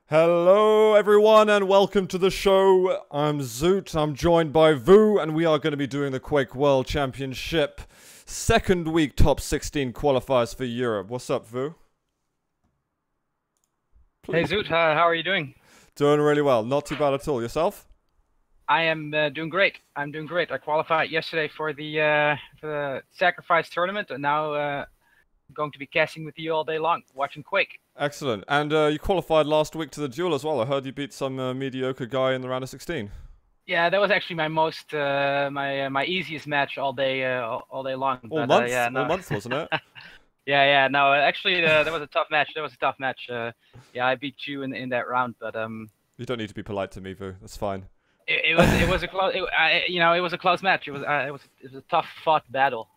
Hello everyone and welcome to the show. I'm Zoot, I'm joined by Vu, and we are going to be doing the Quake World Championship second week top 16 qualifiers for Europe. What's up, Vu? Hey Zoot, how are you doing? Doing really well, not too bad at all. Yourself? I am doing great. I'm doing great. I qualified yesterday for the sacrifice tournament, and now going to be casting with you all day long, watching Quake. Excellent. And you qualified last week to the Duel as well. I heard you beat some mediocre guy in the round of 16. Yeah, that was actually my most my easiest match all day long. All month, all month, wasn't it? Yeah. No, actually, that was a tough match. Yeah, I beat you in that round, but You don't need to be polite to me, Vu. That's fine. it was a close. It was a close match. It was a tough fought battle.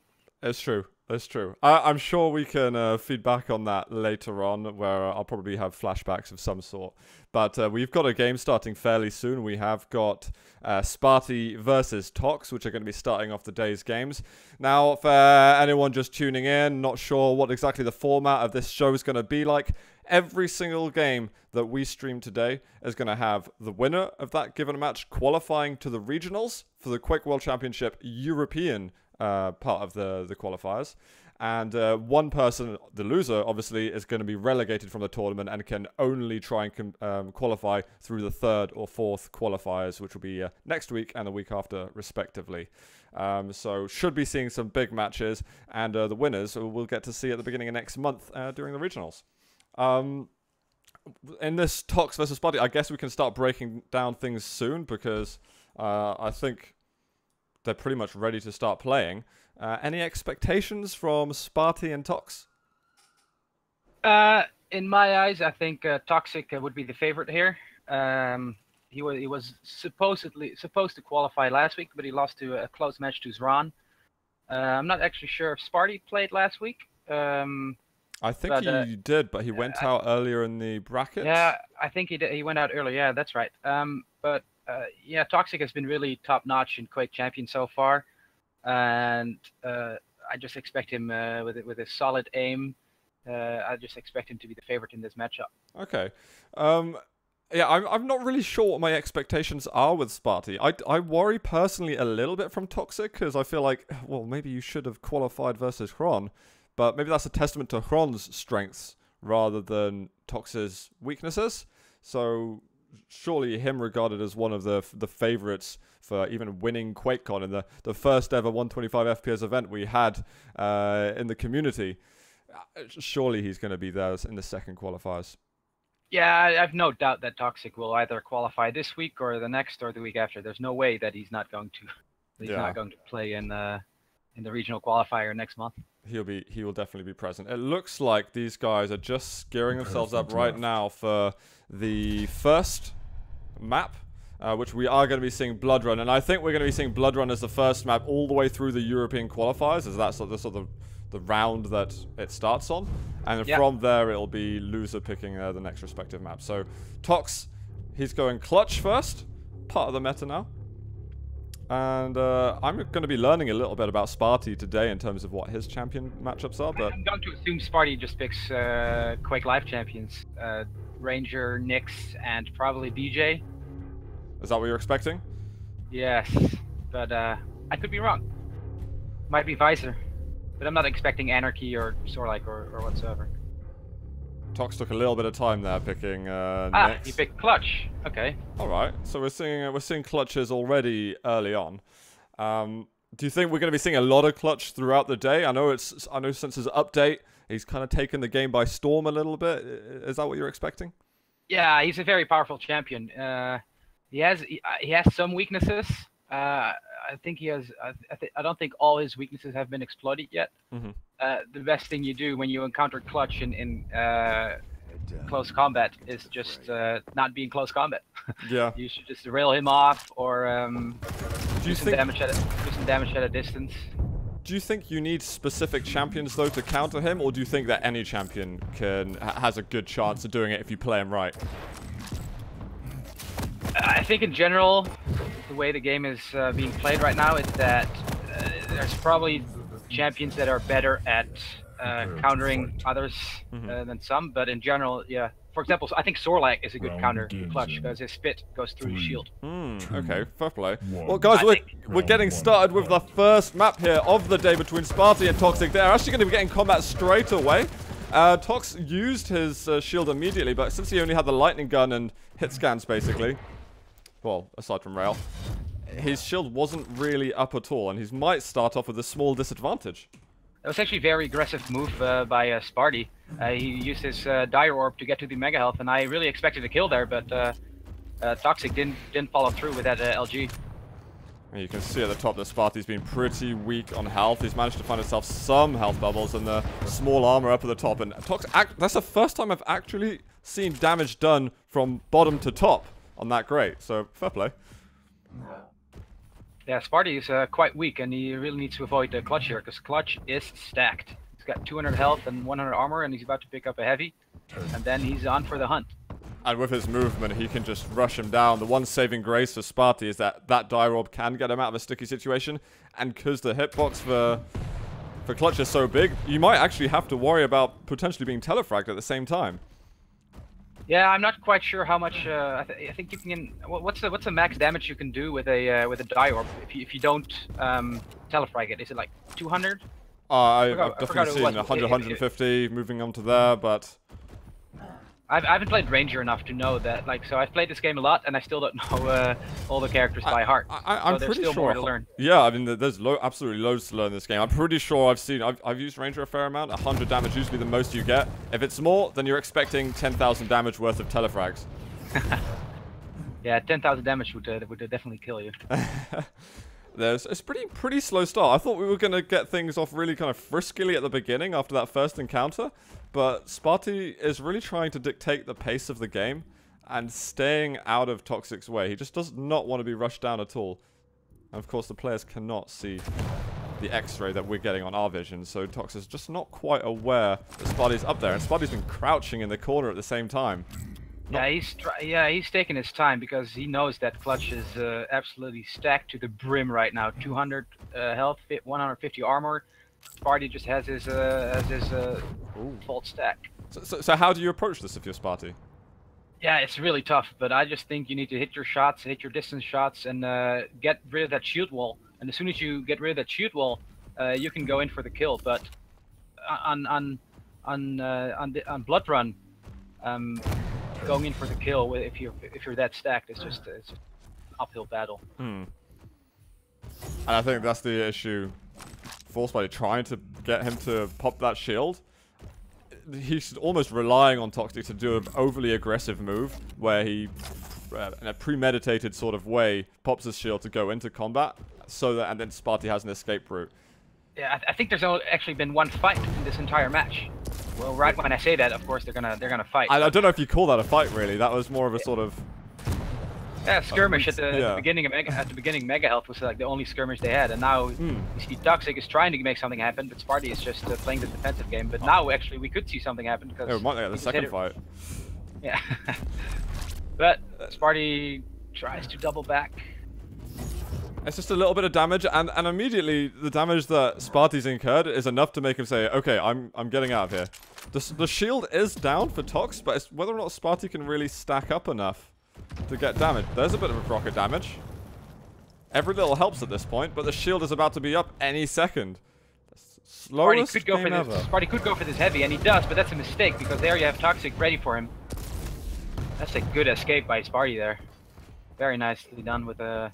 It's true. It's true. I'm sure we can feed back on that later on, where I'll probably have flashbacks of some sort. But we've got a game starting fairly soon. We have got GaRpY versus Tox, which are going to be starting off the day's games. Now, for anyone just tuning in, not sure what exactly the format of this show is going to be like, every single game that we stream today is going to have the winner of that given match qualifying to the regionals for the Quake World Championship European part of the qualifiers, and one person, the loser, obviously is going to be relegated from the tournament and can only try and qualify through the third or fourth qualifiers, which will be next week and the week after, respectively. So should be seeing some big matches, and the winners we'll get to see at the beginning of next month during the regionals. In this Tox versus GaRpY, I guess we can start breaking down things soon, because I think they're pretty much ready to start playing. Any expectations from GaRpY and Tox? In my eyes, I think Toxic would be the favorite here. He was supposed to qualify last week, but he lost to a close match to Zran. I'm not actually sure if GaRpY played last week. I think he did, but he went out earlier in the bracket. Yeah, I think he did. He went out earlier. Yeah, that's right. Yeah, Toxic has been really top-notch in Quake Champion so far, and I just expect him with a solid aim. I just expect him to be the favorite in this matchup. Okay. Yeah, I'm not really sure what my expectations are with GaRpY. I worry personally a little bit from Toxic, because I feel like, well, maybe you should have qualified versus Hron, but maybe that's a testament to Hron's strengths rather than Tox's weaknesses. So surely him regarded as one of the favorites for even winning QuakeCon in the first ever 125 FPS event we had in the community. Surely he's going to be there in the second qualifiers. Yeah, I have no doubt that Toxic will either qualify this week or the next or the week after. There's no way that he's not going to. Not going to play in the regional qualifier next month. He will definitely be present. It looks like these guys are just gearing themselves up right now for the first map, which we are going to be seeing Blood Run, and I think we're going to be seeing Blood Run as the first map all the way through the European qualifiers, as that's sort of the round that it starts on, and from there it'll be loser picking the next respective map. So Tox, he's going clutch first, part of the meta now. And I'm going to be learning a little bit about GaRpY today in terms of what his champion matchups are. But I'm going to assume GaRpY just picks Quake Live champions, Ranger, Nyx, and probably DJ. Is that what you're expecting? Yes, but I could be wrong. Might be Visor, but I'm not expecting Anarchy or Sorlike or whatsoever. Tox took a little bit of time there picking Nyx. You picked Clutch. Okay. All right. So we're seeing clutches already early on. Do you think we're going to be seeing a lot of clutch throughout the day? I know since his update, he's kind of taken the game by storm a little bit. Is that what you're expecting? Yeah, he's a very powerful champion. He has some weaknesses. I think he has. I don't think all his weaknesses have been exploited yet. Mm-hmm. The best thing you do when you encounter Clutch in close combat is just not be in close combat. Yeah. You should just rail him off or do some damage at a distance. Do you think you need specific champions though to counter him, or do you think that any champion has a good chance of doing it if you play him right? I think in general, the way the game is being played right now is that there's probably champions that are better at countering others than some, but in general, yeah. For example, I think Sorlak is a good counter to Clutch because his spit goes through his shield. Okay, fair play. Well, guys, we're getting started with the first map here of the day between Sparty and Toxic. They're actually going to be getting combat straight away. Tox used his shield immediately, but since he only had the lightning gun and hit scans, basically, well, aside from rail, his shield wasn't really up at all, and he might start off with a small disadvantage. That was actually a very aggressive move by Sparty. He used his Dire Orb to get to the Mega Health, and I really expected a kill there, but Toxic didn't follow through with that LG. And you can see at the top that Sparty's been pretty weak on health. He's managed to find himself some health bubbles and the small armor up at the top. And that's the first time I've actually seen damage done from bottom to top on that great. So, fair play. Yeah, Sparty is quite weak, and he really needs to avoid Clutch here, because Clutch is stacked. He's got 200 health and 100 armor, and he's about to pick up a heavy, and then he's on for the hunt. And with his movement, he can just rush him down. The one saving grace for Sparty is that Dire Orb can get him out of a sticky situation, and because the hitbox for Clutch is so big, you might actually have to worry about potentially being telefragged at the same time. Yeah, I'm not quite sure how much. I think you can. What's the max damage you can do with a Dire Orb if you don't telefrag it? Is it like 200? I've definitely seen 100, 150 moving on to there, but I haven't played Ranger enough to know that. Like, so I've played this game a lot, and I still don't know all the characters by heart. I'm so pretty still sure. More to learn. Yeah, I mean, there's absolutely loads to learn in this game. I'm pretty sure I've used Ranger a fair amount. 100 damage usually the most you get. If it's more, then you're expecting 10,000 damage worth of telefrags. Yeah, 10,000 damage would definitely kill you. It's pretty slow start. I thought we were gonna get things off really kind of friskily at the beginning after that first encounter. But Sparty is really trying to dictate the pace of the game and staying out of Toxic's way. He just does not want to be rushed down at all. And of course, the players cannot see the X-ray that we're getting on our vision, so Tox is just not quite aware that Sparty's up there. And Sparty's been crouching in the corner at the same time. He's taking his time because he knows that Clutch is absolutely stacked to the brim right now. 200 health, 150 armor. Sparty just has his full stack. So how do you approach this if you're Sparty? Yeah, it's really tough, but I just think you need to hit your shots, hit your distance shots, and get rid of that shield wall. And as soon as you get rid of that shield wall, you can go in for the kill. But on Blood Run, going in for the kill if you're that stacked is just it's an uphill battle. And I think that's the issue. Forced by trying to get him to pop that shield. He's almost relying on Toxic to do an overly aggressive move where he, in a premeditated sort of way, pops his shield to go into combat, so that and then Sparty has an escape route. Yeah, I think there's actually been one fight in this entire match. Well, right when I say that, of course they're gonna fight. I don't know if you call that a fight really. That was more of a sort of skirmish at the beginning of Mega Health was like the only skirmish they had, and now you see Toxic is trying to make something happen, but Sparty is just playing the defensive game. But now actually we could see something happen because we might get the second fight. Yeah, but Sparty tries to double back. It's just a little bit of damage, and immediately the damage that Sparty's incurred is enough to make him say, "Okay, I'm getting out of here." The shield is down for Tox, but it's whether or not Sparty can really stack up enough to get damage. There's a bit of rocket damage. Every little helps at this point, but the shield is about to be up any second. Slowest game ever. Sparty could go for this heavy, and he does, but that's a mistake because there you have Toxic ready for him. That's a good escape by Sparty there. Very nicely done with the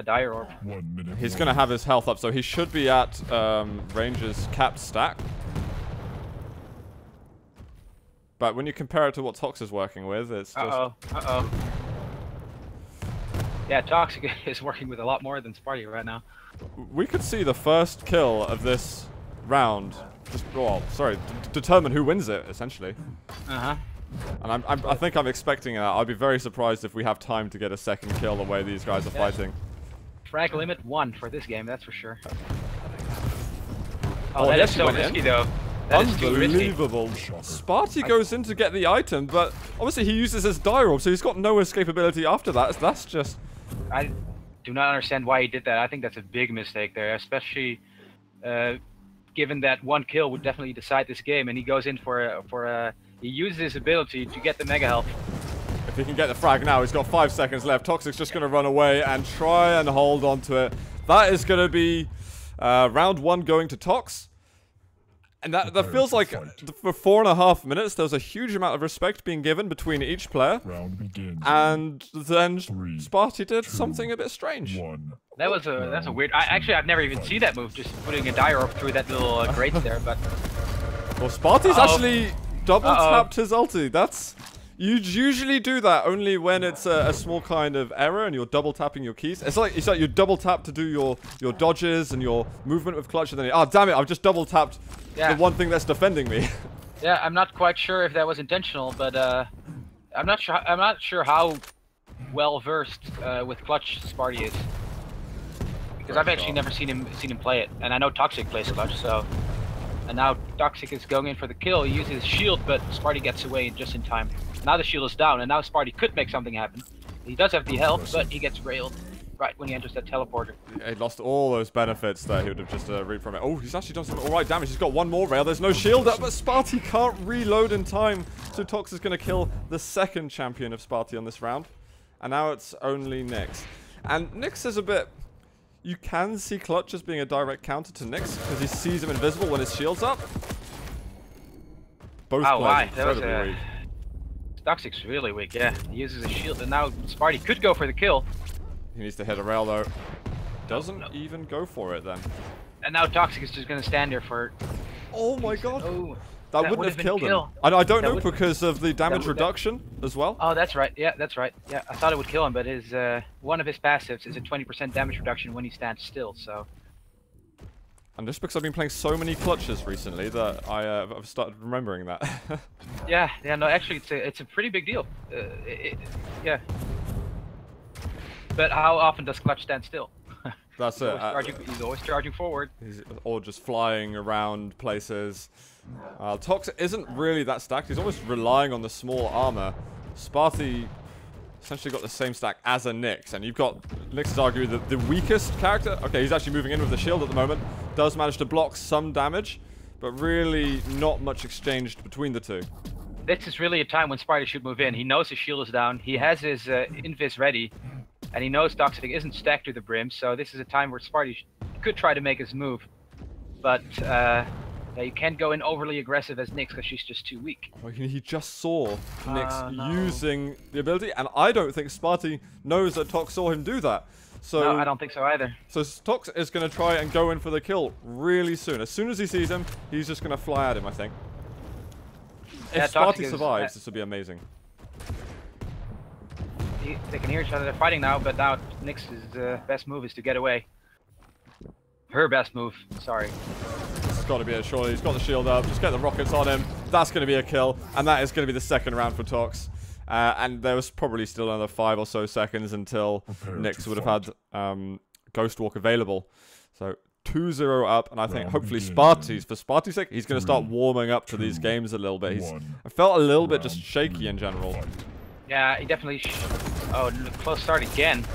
Dire Orb. He's going to have his health up, so he should be at Ranger's capped stack. But when you compare it to what Tox is working with, it's just... Yeah, Toxic is working with a lot more than Sparty right now. We could see the first kill of this round just, determine who wins it, essentially. And I think I'm expecting that. I'd be very surprised if we have time to get a second kill the way these guys are fighting. Frag limit 1 for this game, that's for sure. Oh, that is so risky, though. That Unbelievable. Sparty goes in to get the item, but obviously he uses his Dire Orb, so he's got no escapability after that. That's just... I do not understand why he did that. I think that's a big mistake there, especially given that one kill would definitely decide this game, and he goes in he uses his ability to get the mega health. If he can get the frag now, he's got 5 seconds left. Toxic's just going to run away and try and hold on to it. That is going to be round 1 going to Tox. And that feels like for 4.5 minutes, there was a huge amount of respect being given between each player. And then Sparty did something a bit strange. That's a weird. I've never even seen that move. Just putting a dire through that little grate there. But well, Sparty's actually double tapped his ulti. You usually do that only when it's a small kind of error and you're double tapping your keys. It's like you double tap to do your dodges and your movement with clutch, and then damn it, I've just double tapped the one thing that's defending me. Yeah, I'm not quite sure if that was intentional, but I'm not sure how well versed with clutch Sparty is, because I've actually never seen him play it, and I know Toxic plays clutch, so. And now Toxic is going in for the kill. He uses his shield, but Sparty gets away just in time. Now the shield is down, and now Sparty could make something happen. He does have the health, but he gets railed right when he enters that teleporter. Yeah, he lost all those benefits that he would have just reaped from it. Oh, he's actually done some alright damage. He's got one more rail. There's no shield up, but Sparty can't reload in time. So Tox is going to kill the second champion of Sparty on this round. And now it's only Nyx. And Nyx is a bit... You can see Clutch as being a direct counter to Nyx, because he sees him invisible when his shield's up. Both players incredibly weak. Toxic's really weak, yeah. He uses his shield, and now Sparty could go for the kill. He needs to hit a rail, though. Doesn't even go for it, then. And now Toxic is just going to stand there for... Oh my god! Oh, that wouldn't have killed him. I don't know, because of the damage reduction as well. Oh, that's right. Yeah, that's right. Yeah, I thought it would kill him, but his one of his passives is a 20% damage reduction when he stands still, so... And just because I've been playing so many clutches recently that I've started remembering that. yeah, no, actually, it's a pretty big deal. Yeah. But how often does clutch stand still? That's it. He's always charging forward. Or just flying around places. Tox isn't really that stacked. He's almost relying on the small armor. Sparty essentially got the same stack as a Nyx, and you've got Nyx is arguably the weakest character. Okay, he's actually moving in with the shield at the moment. Does manage to block some damage, but really not much exchanged between the two. This is really a time when Sparty should move in. He knows his shield is down. He has his invis ready, and he knows Toxic isn't stacked to the brim. So this is a time where Sparty could try to make his move, but you can't go in overly aggressive as Nyx because she's just too weak. Well, he just saw Nyx using the ability, and I don't think Sparty knows that Tox saw him do that. So no, I don't think so either. So Tox is going to try and go in for the kill really soon. As soon as he sees him, he's just going to fly at him, I think. Yeah, if Sparty survives, this would be amazing. They can hear each other. They're fighting now, but now Nyx's best move is to get away. Her best move, sorry. It's got to be it, surely. He's got the shield up. Just get the rockets on him. That's going to be a kill. And that is going to be the second round for Tox. And there was probably still another 5 or so seconds until Nyx would have had Ghost Walk available. So 2-0 up. And I think hopefully for Sparty's sake, he's going to start warming up to these games a little bit. I felt a little bit just shaky in general. Yeah, he definitely... Oh, close start again.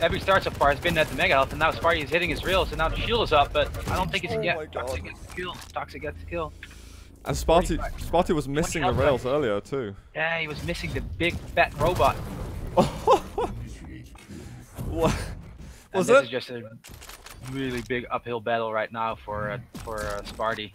Every start so far has been at the mega health, and now Sparty is hitting his rails, and now the shield is up, but I don't think it's Toxic gets the kill. Toxic gets the kill. And Sparty was missing the rails earlier too. Yeah, he was missing the big fat robot. What was this is just a really big uphill battle right now for Sparty.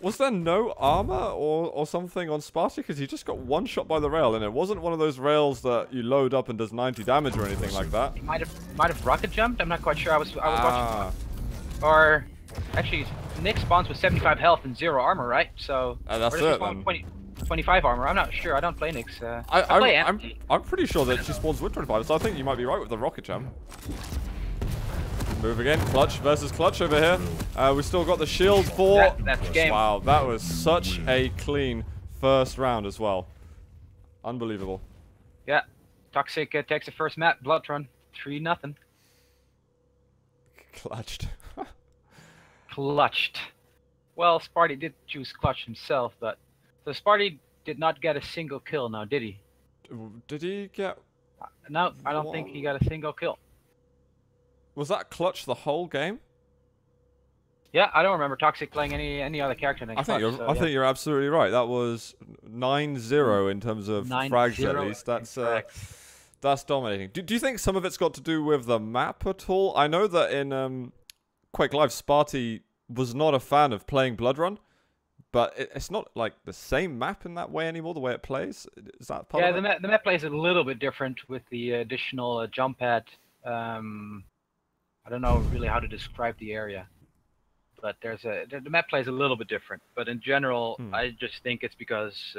Was there no armor or something on Sparty? Because he just got one shot by the rail, and it wasn't one of those rails that you load up and does 90 damage or anything like that. He might have rocket jumped. I'm not quite sure. I was watching. Or actually, Nyx spawns with 75 health and 0 armor, right? So that's it. Then. 25 armor. I'm not sure. I don't play Nyx. I play I'm pretty sure that she spawns with 25. So I think you might be right with the rocket jump. Move again, Clutch versus Clutch over here. We still got the shield for... That's the game. Wow, that was such a clean first round as well. Unbelievable. Yeah, Toxic takes the first map, Blood Run, 3-0. Clutched. Clutched. Well, Sparty did choose Clutch himself, but... So Sparty did not get a single kill now, did he? Did he get... No, I don't think he got a single kill. Was that Clutch the whole game? Yeah, I don't remember Toxic playing any other character than I think Clutch. you're I think you're absolutely right. That was 9-0 in terms of frags at least. That's dominating. Do you think some of it's got to do with the map at all? I know that in Quake Live, Sparty was not a fan of playing Blood Run, but it's not like the same map in that way anymore, the way it plays. Is that part of it? Yeah, the map plays a little bit different with the additional jump pad. I don't know really how to describe the area, but the map plays a little bit different. But in general, I just think it's because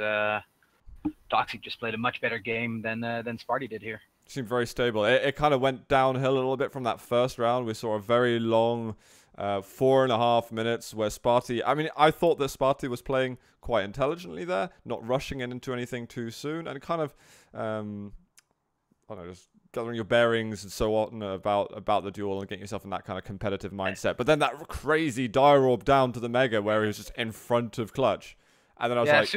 Toxic just played a much better game than Sparty did here. Seemed very stable. It kind of went downhill a little bit from that first round. We saw a very long 4.5 minutes where Sparty... I mean, I thought that Sparty was playing quite intelligently there, not rushing into anything too soon, and kind of, I don't know, just gathering your bearings and so on about the duel and getting yourself in that kind of competitive mindset. But then that crazy dire orb down to the Mega where he was just in front of Clutch. And then I was like, as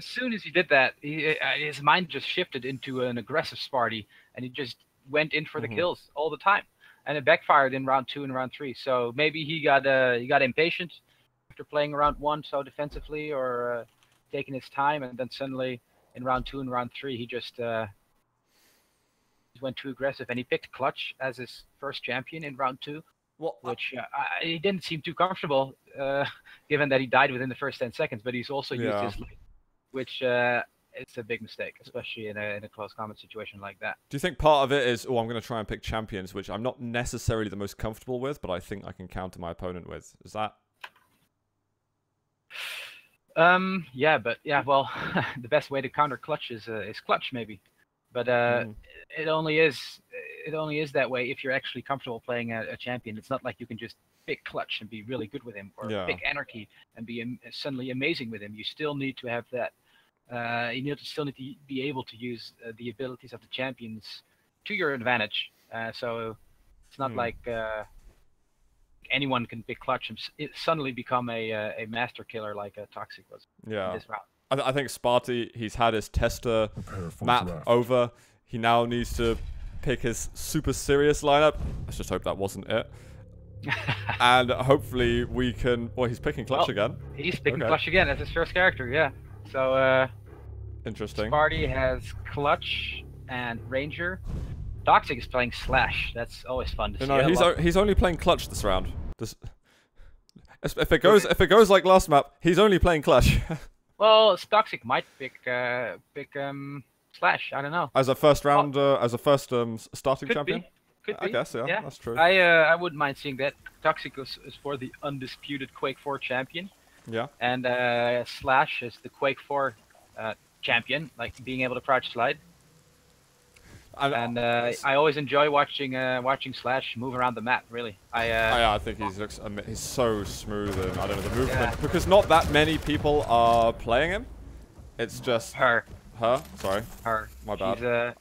soon as he did that, his mind just shifted into an aggressive Sparty, and he just went in for the kills all the time. And it backfired in round 2 and round 3. So maybe he got impatient after playing round 1 so defensively, or taking his time, and then suddenly in round 2 and round 3 he just went too aggressive, and he picked Clutch as his first champion in round 2. Which he didn't seem too comfortable, given that he died within the first 10 seconds. But he's also used his lead, which it's a big mistake, especially in a close combat situation like that. Do you think part of it is, I'm going to try and pick champions, which I'm not necessarily the most comfortable with, but I think I can counter my opponent with? Is that? Well, the best way to counter Clutch is Clutch maybe, but it only is that way if you're actually comfortable playing a champion. It's not like you can just pick Clutch and be really good with him, or pick Anarchy and be suddenly amazing with him. You still need to have that. You still need to be able to use the abilities of the champions to your advantage. So it's not like anyone can pick Clutch and suddenly become a master killer like Toxic was in this round. I think Sparty, he's had his tester map over. He now needs to pick his super serious lineup. Let's just hope that wasn't it. And hopefully we can... Well, he's picking Clutch again. He's picking Clutch again as his first character, yeah. So, interesting. Sparty has Clutch and Ranger. Toxic is playing Slash. That's always fun to see. No, he's only playing Clutch this round. If it goes like last map, he's only playing Clutch. Well, Toxic might pick Slash. I don't know. As a first round, starting champion. Could be. I guess, yeah, that's true. I wouldn't mind seeing that. Toxic is for the undisputed Quake 4 champion. Yeah. And Slash is the Quake 4 champion, like being able to crouch slide. And I always enjoy watching Slash move around the map. Really, I think he's so smooth, and I don't know the movement because not that many people are playing him. It's just her. Sorry. Her. My bad.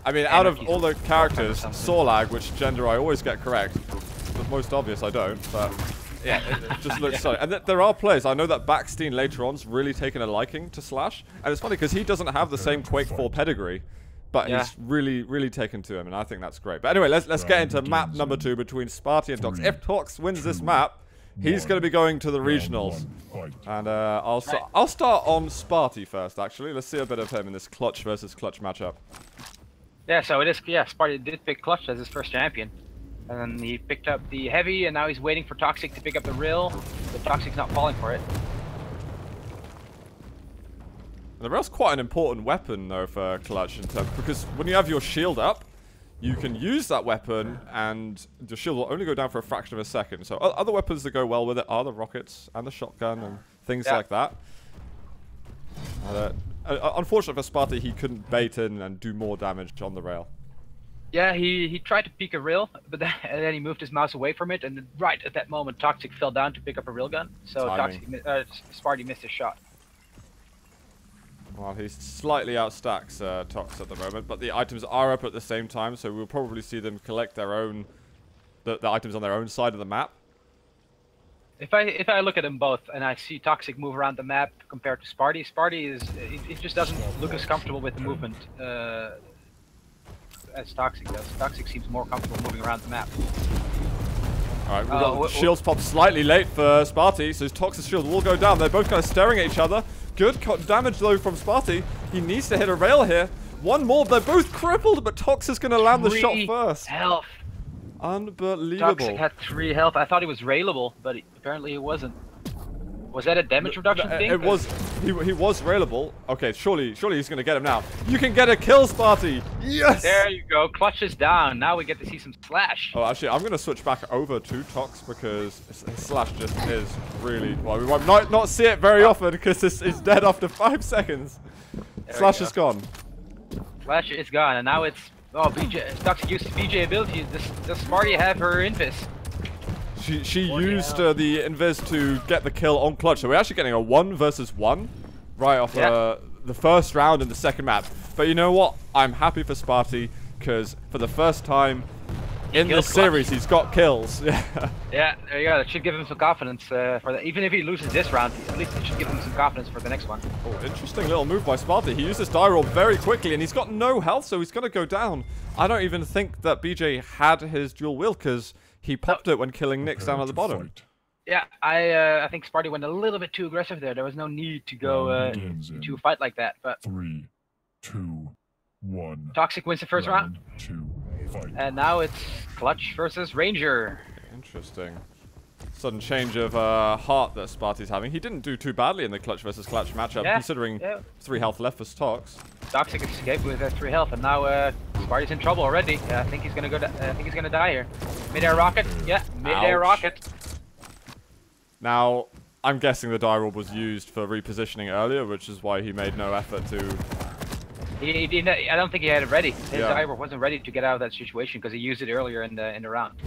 I mean, out of all the characters, Sorlag, which gender I always get correct, the most obvious I don't, but yeah, it just looks so. And there are players. I know that Backstein later on's really taken a liking to Slash, and it's funny because he doesn't have the same Quake 4 pedigree, but he's really taken to him, and I think that's great. But anyway, let's get into map number 2 between Sparty and Tox. If Tox wins this map, he's going to be going to the regionals, and I'll start on Sparty first. Actually, let's see a bit of him in this Clutch versus Clutch matchup. Yeah, so it is. Yeah, Sparty did pick Clutch as his first champion, and then he picked up the heavy, and now he's waiting for Toxic to pick up the rail. But Toxic's not falling for it. The rail's quite an important weapon though for Clutch because when you have your shield up, you can use that weapon, and the shield will only go down for a fraction of a second. So other weapons that go well with it are the rockets and the shotgun and things like that. Unfortunately for Sparty, he couldn't bait in and do more damage on the rail. Yeah, he tried to peek a rail, but then he moved his mouse away from it, and then right at that moment, Toxic fell down to pick up a railgun. So Sparty missed his shot. Well, he slightly outstacks Tox at the moment, but the items are up at the same time, so we'll probably see them collect their own, the items on their own side of the map. If I look at them both and I see Toxic move around the map compared to Sparty, it just doesn't look as comfortable with the movement as Toxic does. Toxic seems more comfortable moving around the map. Alright, we've got shields pop slightly late for Sparty, so his Tox's shield will go down. They're both kind of staring at each other. Good damage though from Sparty. He needs to hit a rail here. One more, they're both crippled, but Tox is going to land the shot first. Health. Unbelievable. Toxic had 3 health. I thought he was railable, but apparently he wasn't. Was that a damage reduction thing? It was. He was railable. Okay, surely he's going to get him now. You can get a kill, Sparty. Yes! There you go. Clutch is down. Now we get to see some slash. Oh, actually, I'm going to switch back over to Tox because his slash just is really... Well, we might not see it very often because it's dead after 5 seconds. Slash is gone. Slash is gone, and now it's... Oh, Toxic uses BJ ability. Does Sparty have her invis? She used the invis to get the kill on Clutch, so we're actually getting a 1 versus 1 right off the first round in the second map. But you know what? I'm happy for Sparty because for the first time in this series, he's got kills. Yeah, there you go. That should give him some confidence for that. Even if he loses this round, at least it should give him some confidence for the next one. Oh, interesting little move by Sparty. He used this die roll very quickly, and he's got no health, so he's going to go down. I don't even think that BJ had his dual wield because he popped it when killing Nyx down at the bottom. Yeah, I think Sparty went a little bit too aggressive there. There was no need to go to a fight like that. But 3, 2, 1. Toxic wins the first round. 2, fight. And now it's Clutch versus Ranger. Interesting. Sudden change of heart that Sparty's having. He didn't do too badly in the Clutch versus Clutch matchup, considering 3 health left for Tox. Toxic escaped with 3 health, and now Sparty's in trouble already. I think he's gonna go. I think he's gonna die here. Mid-air rocket. Yeah, mid-air rocket. Now, I'm guessing the die roll was used for repositioning earlier, which is why he made no effort to... He didn't, I don't think he had it ready. His die roll wasn't ready to get out of that situation because he used it earlier in the round.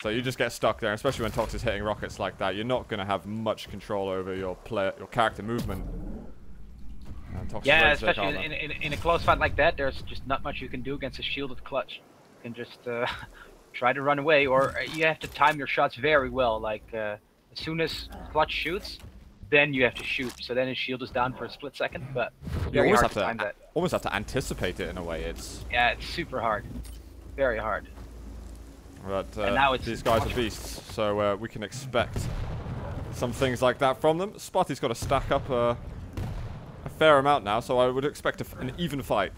So you just get stuck there, especially when Tox is hitting rockets like that. You're not going to have much control over your character movement. Yeah, especially in a close fight like that, there's just not much you can do against a shielded Clutch. You can just try to run away, or you have to time your shots very well. Like as soon as Clutch shoots, then you have to shoot. So then his shield is down for a split second, but you almost have to time that. Almost have to anticipate it in a way. It's it's super hard, very hard. But and now these guys are beasts, so we can expect some things like that from them. Sparty's got to stack up a fair amount now, so I would expect an even fight.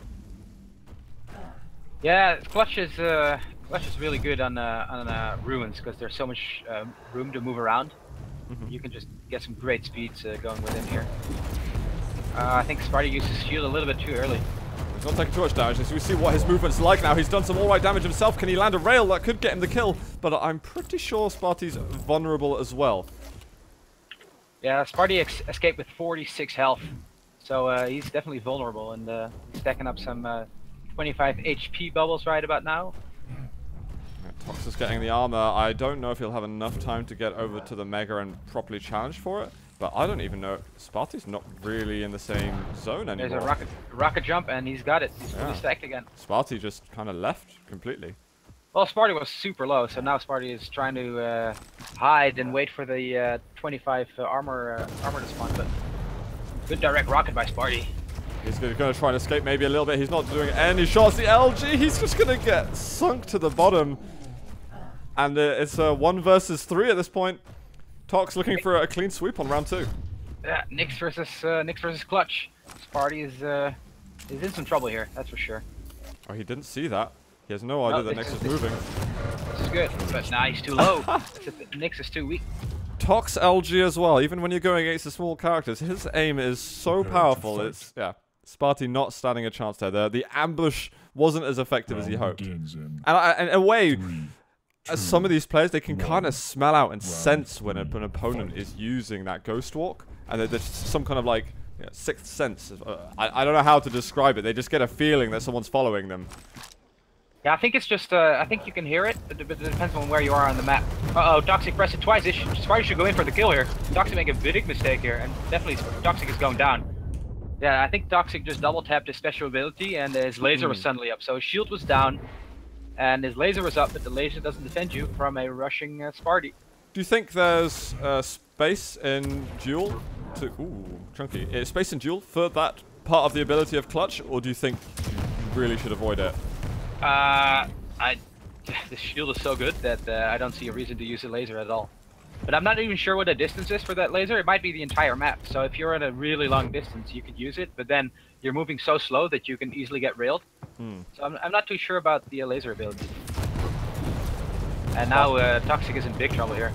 Yeah, Clutch is really good on ruins because there's so much room to move around. You can just get some great speeds going with him here. I think Sparty used his shield a little bit too early. He's not taking too much damage, as we see what his movement's like now. He's done some alright damage himself. Can he land a rail? That could get him the kill, but I'm pretty sure Sparty's vulnerable as well. Yeah, Sparty escaped with 46 health, so he's definitely vulnerable, and he's stacking up some 25 HP bubbles right about now. Tox is getting the armor. I don't know if he'll have enough time to get over to the Mega and properly challenge for it. But I don't even know. Sparty's not really in the same zone anymore. There's a rocket jump, and he's got it. He's fully stacked again. Sparty just kind of left completely. Well, Sparty was super low, so now Sparty is trying to hide and wait for the 25 armor to spawn. But good direct rocket by Sparty. He's going to try and escape maybe a little bit. He's not doing any shots. The LG, he's just going to get sunk to the bottom. And it's a 1 versus 3 at this point. Tox looking for a clean sweep on round 2. Yeah, Nyx versus Clutch. Sparty is in some trouble here, that's for sure. Oh, he didn't see that. He has no idea that Nyx is moving. This is good, but nah, he's too low. Nyx is too weak. Tox LG as well. Even when you're going against the small characters, his aim is so powerful. It's Sparty not standing a chance there. The ambush wasn't as effective as he hoped. And in a way, as some of these players, they can kind of smell out and sense when an opponent is using that Ghost Walk, and there's some kind of like sixth sense. I don't know how to describe it. They just get a feeling that someone's following them. Yeah, I think it's just, I think you can hear it, but it depends on where you are on the map. Uh-oh, Toxic pressed it twice. Sparty should go in for the kill here. Toxic make a big mistake here, and definitely Toxic is going down. Yeah, I think Toxic just double tapped his special ability, and his laser was suddenly up. So his shield was down, and his laser was up, but the laser doesn't defend you from a rushing Sparty. Do you think there's space in Duel to... Ooh, chunky. Space in Duel for that part of the ability of Clutch, or do you think you really should avoid it? This shield is so good that I don't see a reason to use a laser at all. But I'm not even sure what the distance is for that laser. It might be the entire map. So if you're at a really long distance, you could use it. But then you're moving so slow that you can easily get railed. So I'm not too sure about the laser ability. And now Toxic is in big trouble here.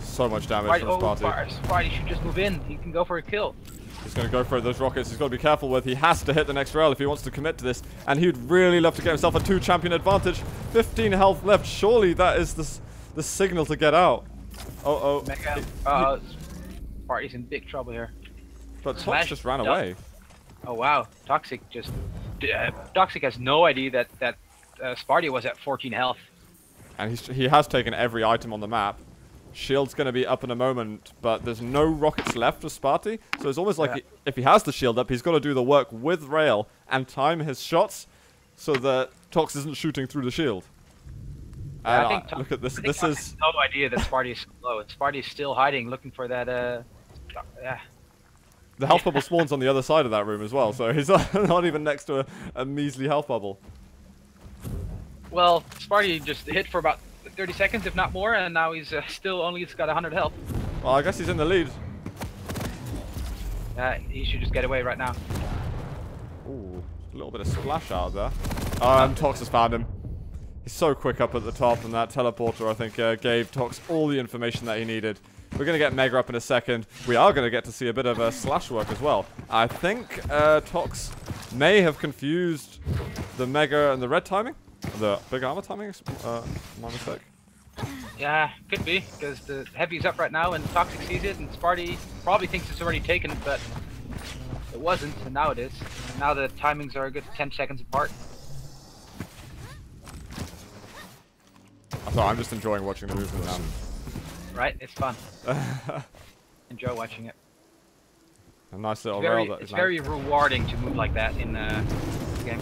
So much damage from Sparty. Sparty should just move in. He can go for a kill. He's going to go for those rockets. He's got to be careful with. He has to hit the next rail if he wants to commit to this. And he would really love to get himself a 2-champion advantage. 15 health left. Surely that is the signal to get out. Sparty's in big trouble here. But Tox just ran away. Oh wow, Toxic just... Toxic has no idea that Sparty was at 14 health. And he has taken every item on the map. Shield's going to be up in a moment, but there's no rockets left for Sparty. So it's almost like if he has the shield up, he's got to do the work with rail and time his shots so that Tox isn't shooting through the shield. Yeah, I think look at this. This is no idea that Sparty is low. Sparty's still hiding, looking for that. The health bubble spawns on the other side of that room as well, so he's not even next to a measly health bubble. Well, Sparty just hit for about 30 seconds, if not more, and now he's still only got 100 health. Well, I guess he's in the lead. He should just get away right now. Ooh, a little bit of splash out there. Tox has found him. He's so quick up at the top, and that teleporter, I think, gave Tox all the information that he needed. We're going to get Mega up in a second. We are going to get to see a bit of slash work as well. I think Tox may have confused the Mega and the red timing. The big armor timing is my mistake. Yeah, could be, because the heavy's up right now, and Toxic sees it, and Sparty probably thinks it's already taken, but it wasn't, and now it is. And now the timings are a good 10 seconds apart. So I'm just enjoying watching the movement now. Right? It's fun. Enjoy watching it. A nice little rail that it's very rewarding to move like that in the game.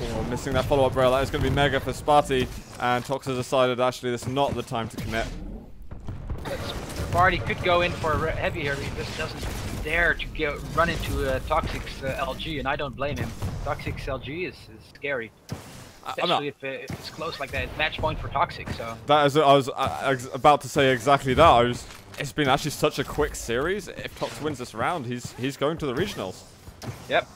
Oh, missing that follow-up rail. That is going to be Mega for Sparty. And Tox has decided actually this is not the time to commit. Sparty could go in for a heavy here. He just doesn't dare to run into Toxic's LG, and I don't blame him. Toxic's LG is scary. Especially if it's close like that. It's match point for Toxic, so... That is, I was about to say exactly that. It's been actually such a quick series. If Tox wins this round, he's going to the regionals. Yep.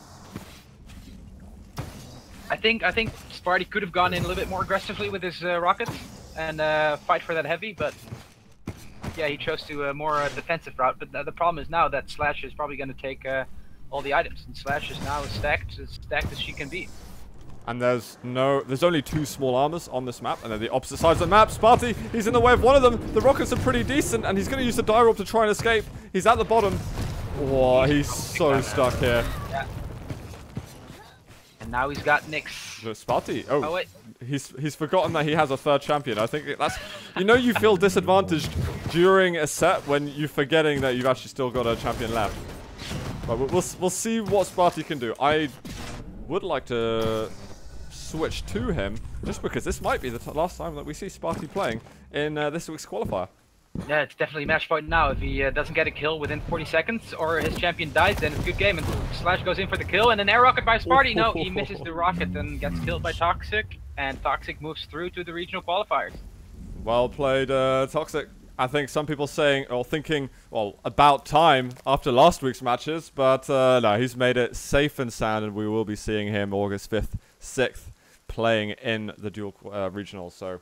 I think Sparty could have gone in a little bit more aggressively with his rockets and fight for that heavy, but yeah, he chose to a more defensive route. But the problem is now that Slash is probably going to take all the items, and Slash is now as stacked as she can be. And there's only 2 small armors on this map, and they're the opposite sides of the map. Sparty, he's in the way of one of them. The rockets are pretty decent, and he's going to use the die rope to try and escape. He's at the bottom. Oh, he's so stuck here. Yeah. And now he's got Nyx. Sparty. Oh, wait. He's forgotten that he has a 3rd champion. I think that's, you feel disadvantaged during a set when you're forgetting that you've actually still got a champion left. But we'll see what Sparty can do. I would like to switch to him just because this might be the last time that we see Sparty playing in this week's qualifier. Yeah, it's definitely match point now. If he doesn't get a kill within 40 seconds or his champion dies, then it's a good game. And Slash goes in for the kill, and an air rocket by Sparty. No, he misses the rocket and gets killed by Toxic, and Toxic moves through to the regional qualifiers. Well played, Toxic. I think some people saying or thinking, well, about time after last week's matches, but no, he's made it safe and sound, and we will be seeing him August 5th, 6th playing in the Duel regional. So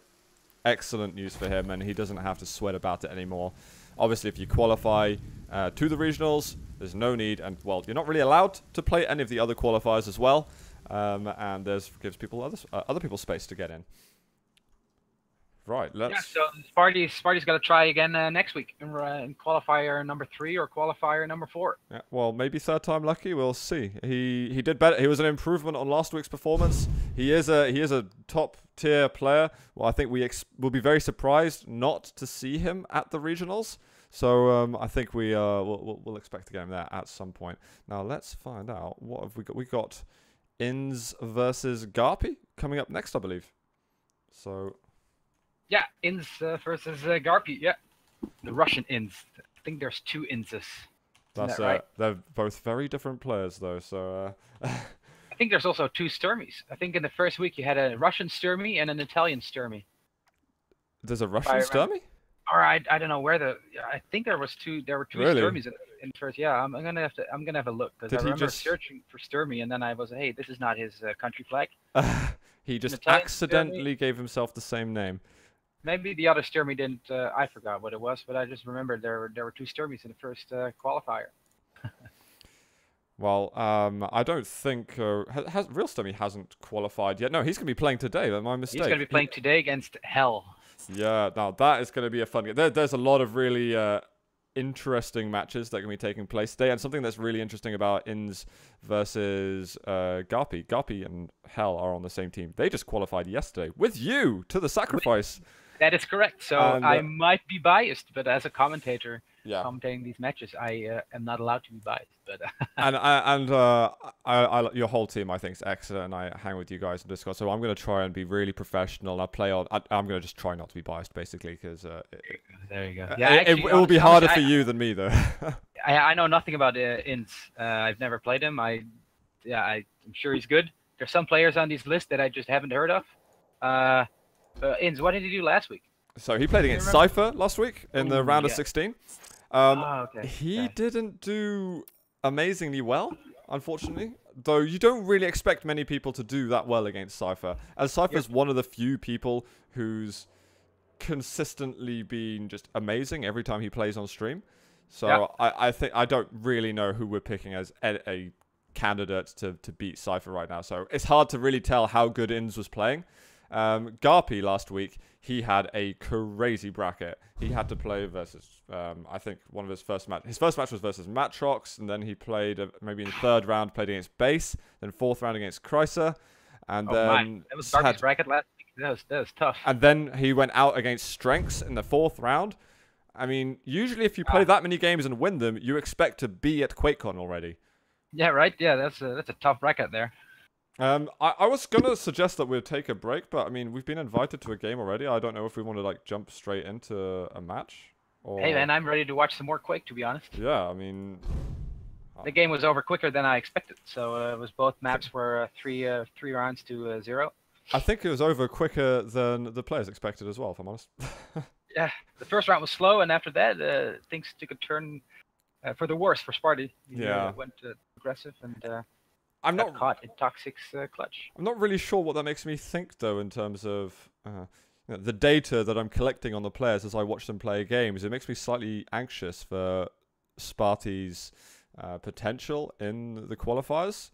excellent news for him, and he doesn't have to sweat about it anymore. Obviously, if you qualify to the regionals, there's no need, and well, you're not really allowed to play any of the other qualifiers as well, and gives people other people space to get in. Right, let's... Yeah, so Sparty's got to try again next week in qualifier number 3 or qualifier number 4. Yeah, well, maybe 3rd time lucky. We'll see. He did better. He was an improvement on last week's performance. He is a top tier player. Well, I think we'll be very surprised not to see him at the regionals. So I think we'll expect to get him there at some point. Now let's find out what have we got. We got Ins versus GaRpY coming up next, I believe. So. Yeah, Ins versus GaRpY, yeah. The Russian Ins. I think there's 2 Inses. That's that right? They're both very different players, though, so... I think there's also 2 Sturmies. I think in the first week you had a Russian Sturmy and an Italian Sturmy. There's a Russian Sturmy? Or I don't know where I think there were 2 Really? Sturmies in the first. Yeah, I'm gonna have a look because I remember searching for Sturmy and then I was, hey, this is not his country flag. He just accidentally gave himself the same name. Maybe the other Sturmy didn't. I forgot what it was, but I just remembered there were 2 Sturmies in the first qualifier. Well, I don't think Real Sturmy hasn't qualified yet. No, he's going to be playing today. That's my mistake. He's going to be playing today against Hell. Yeah, now that is going to be a fun game. There's a lot of really interesting matches that can be taking place today, and something that's really interesting about Ins versus GaRpY. GaRpY and Hell are on the same team. They just qualified yesterday with you to the sacrifice. That is correct. So and, I might be biased, but as a commentator commentating these matches, I am not allowed to be biased. But your whole team, I think, is excellent, and I hang with you guys in Discord. So I'm going to try and be really professional. And I'm going to just try not to be biased, basically, because there you go. Yeah, it will be harder for you than me, though. I know nothing about Ins. I've never played him. I'm sure he's good. There's some players on this list that I just haven't heard of. Ins, what did he do last week? So he played against Cypher last week in the round of 16. He didn't do amazingly well, unfortunately. Though you don't really expect many people to do that well against Cypher, as Cypher's one of the few people who's consistently been just amazing every time he plays on stream. So I think I don't really know who we're picking as a candidate to beat Cypher right now. So it's hard to really tell how good Ins was playing. GaRpY last week, he had a crazy bracket. He had to play versus, I think, one of his first match. His first match was versus Matrox, and then he played maybe in the 3rd round, played against Base, then 4th round against Chrysler, and then that was GaRpY's bracket last week. That was tough. And then he went out against Strengths in the 4th round. I mean, usually if you play that many games and win them, you expect to be at QuakeCon already. Yeah, right. Yeah, that's a tough bracket there. I was gonna suggest that we'd take a break, but I mean, we've been invited to a game already. I don't know if we want to like jump straight into a match. Or... Hey man, I'm ready to watch some more Quake, to be honest. Yeah, I mean, the game was over quicker than I expected. So it was both maps were 3 rounds to 0. I think it was over quicker than the players expected as well, if I'm honest. Yeah, the first round was slow, and after that, things took a turn for the worse for Sparty. Went aggressive and. I'm not caught in Toxic's clutch. I'm not really sure what that makes me think, though, in terms of the data that I'm collecting on the players as I watch them play games. It makes me slightly anxious for Sparty's potential in the qualifiers.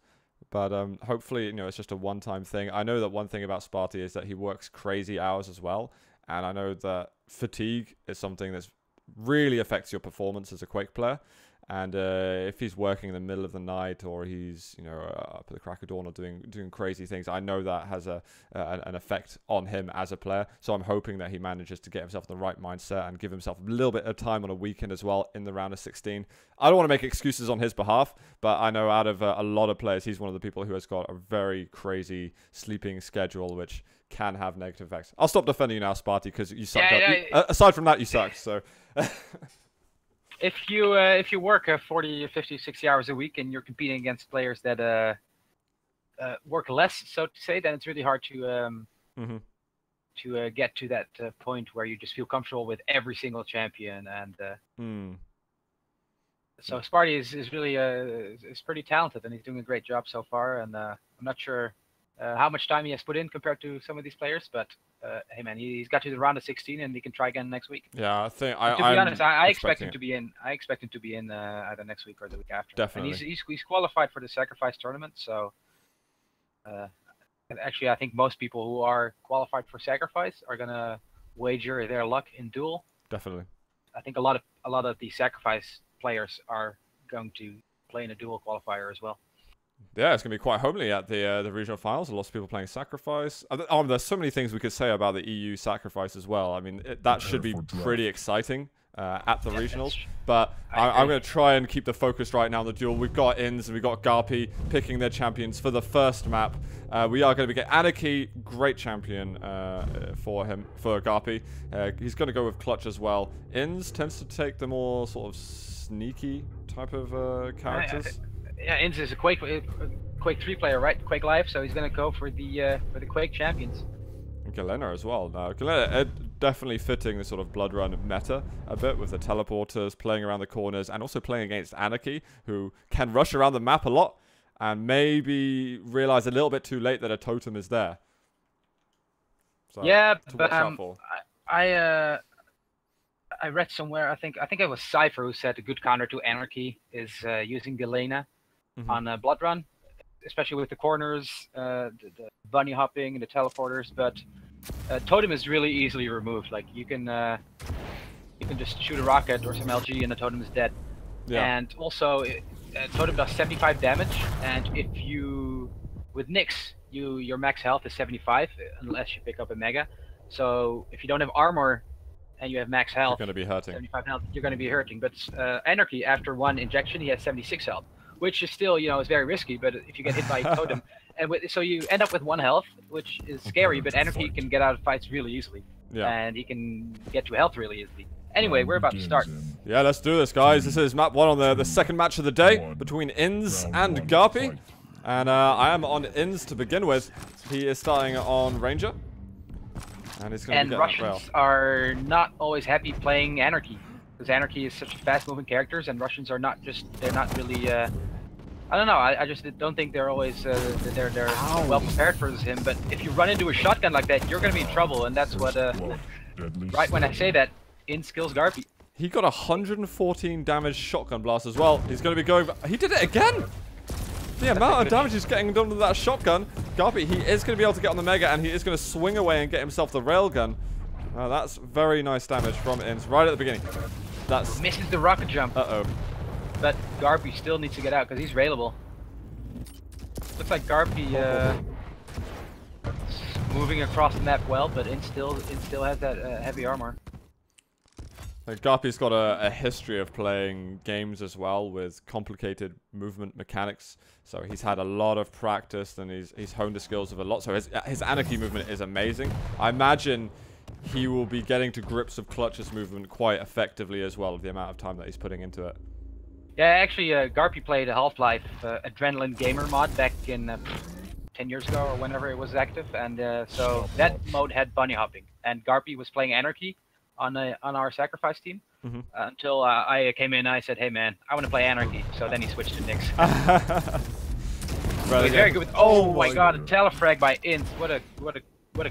But hopefully, it's just a one-time thing. I know that one thing about Sparty is that he works crazy hours as well. And I know that fatigue is something that really affects your performance as a Quake player. And if he's working in the middle of the night, or he's up at the crack of dawn, or doing crazy things, I know that has an effect on him as a player. So I'm hoping that he manages to get himself in the right mindset and give himself a little bit of time on a weekend as well in the round of 16. I don't want to make excuses on his behalf, but I know out of a lot of players, he's one of the people who has got a very crazy sleeping schedule, which can have negative effects. I'll stop defending you now, Sparty, because you suck. Aside from that, you suck. So. If you work 40, 50, 60 hours a week and you're competing against players that work less, so to say, then it's really hard to get to that point where you just feel comfortable with every single champion. And so Sparty is really is pretty talented, and he's doing a great job so far. And I'm not sure how much time he has put in compared to some of these players, but hey man, he's got to the round of 16 and he can try again next week. Yeah, I think to be honest, I expect him to be in. I expect him to be in either next week or the week after. Definitely. And he's qualified for the sacrifice tournament, so actually I think most people who are qualified for sacrifice are gonna wager their luck in Duel. Definitely. I think a lot of the sacrifice players are going to play in a Duel qualifier as well. Yeah, it's going to be quite homely at the regional finals. Lots of people playing Sacrifice. There's so many things we could say about the EU Sacrifice as well. I mean, that should be pretty exciting at the regionals. But I'm going to try and keep the focus right now on the Duel. We've got Ins and we've got GaRpY picking their champions for the first map. We are going to be getting Anarchy, great champion for GaRpY. He's going to go with Clutch as well. Ins tends to take the more sort of sneaky type of characters. Yeah, Ins is a Quake Quake 3 player, right? Quake Live, so he's gonna go for the Quake champions. And Galena as well. Now, Galena definitely fitting the sort of Blood Run meta a bit with the teleporters, playing around the corners, and also playing against Anarchy, who can rush around the map a lot, and maybe realize a little bit too late that a totem is there. So, yeah, to but watch out for. I read somewhere, I think it was Cypher who said a good counter to Anarchy is using Galena on Blood Run, especially with the corners, the bunny hopping and the teleporters. But Totem is really easily removed. Like you can just shoot a rocket or some LG and the Totem is dead. Yeah. And also, Totem does 75 damage, and if you with Nyx, your max health is 75 unless you pick up a Mega. So if you don't have armor and you have max health, you're going to be hurting. 75 health, you're going to be hurting. But Anarchy, after one injection, he has 76 health, which is still, is very risky. But if you get hit by a totem, so you end up with 1 health, which is scary. But Anarchy can get out of fights really easily, and he can get to health really easily. Anyway, we're about to start. Yeah, let's do this, guys. This is map 1 on the second match of the day between Inns and GaRpY. And I am on Inns to begin with. He is starting on Ranger. And he's going to be Russians are not always happy playing Anarchy, because Anarchy is such a fast-moving characters, and Russians are not they're not really, I don't know, I just don't think they're always, they're well prepared for him. But if you run into a shotgun like that, you're going to be in trouble, and that's what, right when I say that, Inns kills GaRpY. He got 114 damage shotgun blast as well. He's going to be going, he did it again! The amount of damage he's getting done with that shotgun. GaRpY, he is going to be able to get on the Mega, and he is going to swing away and get himself the railgun. That's very nice damage from Inns right at the beginning. That's misses the rocket jump. Uh-oh. But GaRpY still needs to get out because he's railable. Looks like GaRpY moving across the map well, but Inns still has that heavy armor. GaRpY's got a history of playing games as well with complicated movement mechanics, so he's had a lot of practice and he's honed his skills with a lot. So his Anarchy movement is amazing. I imagine he will be getting to grips of Clutch's movement quite effectively as well, with the amount of time that he's putting into it. Yeah, actually, GaRpY played a Half-Life Adrenaline Gamer mod back in 10 years ago or whenever it was active, and so that mode had bunny hopping, and GaRpY was playing Anarchy on our sacrifice team until I came in and I said, hey man, I want to play Anarchy. So then he switched to Nyx. So he's very good with, oh my god, a telefrag by Inns. What a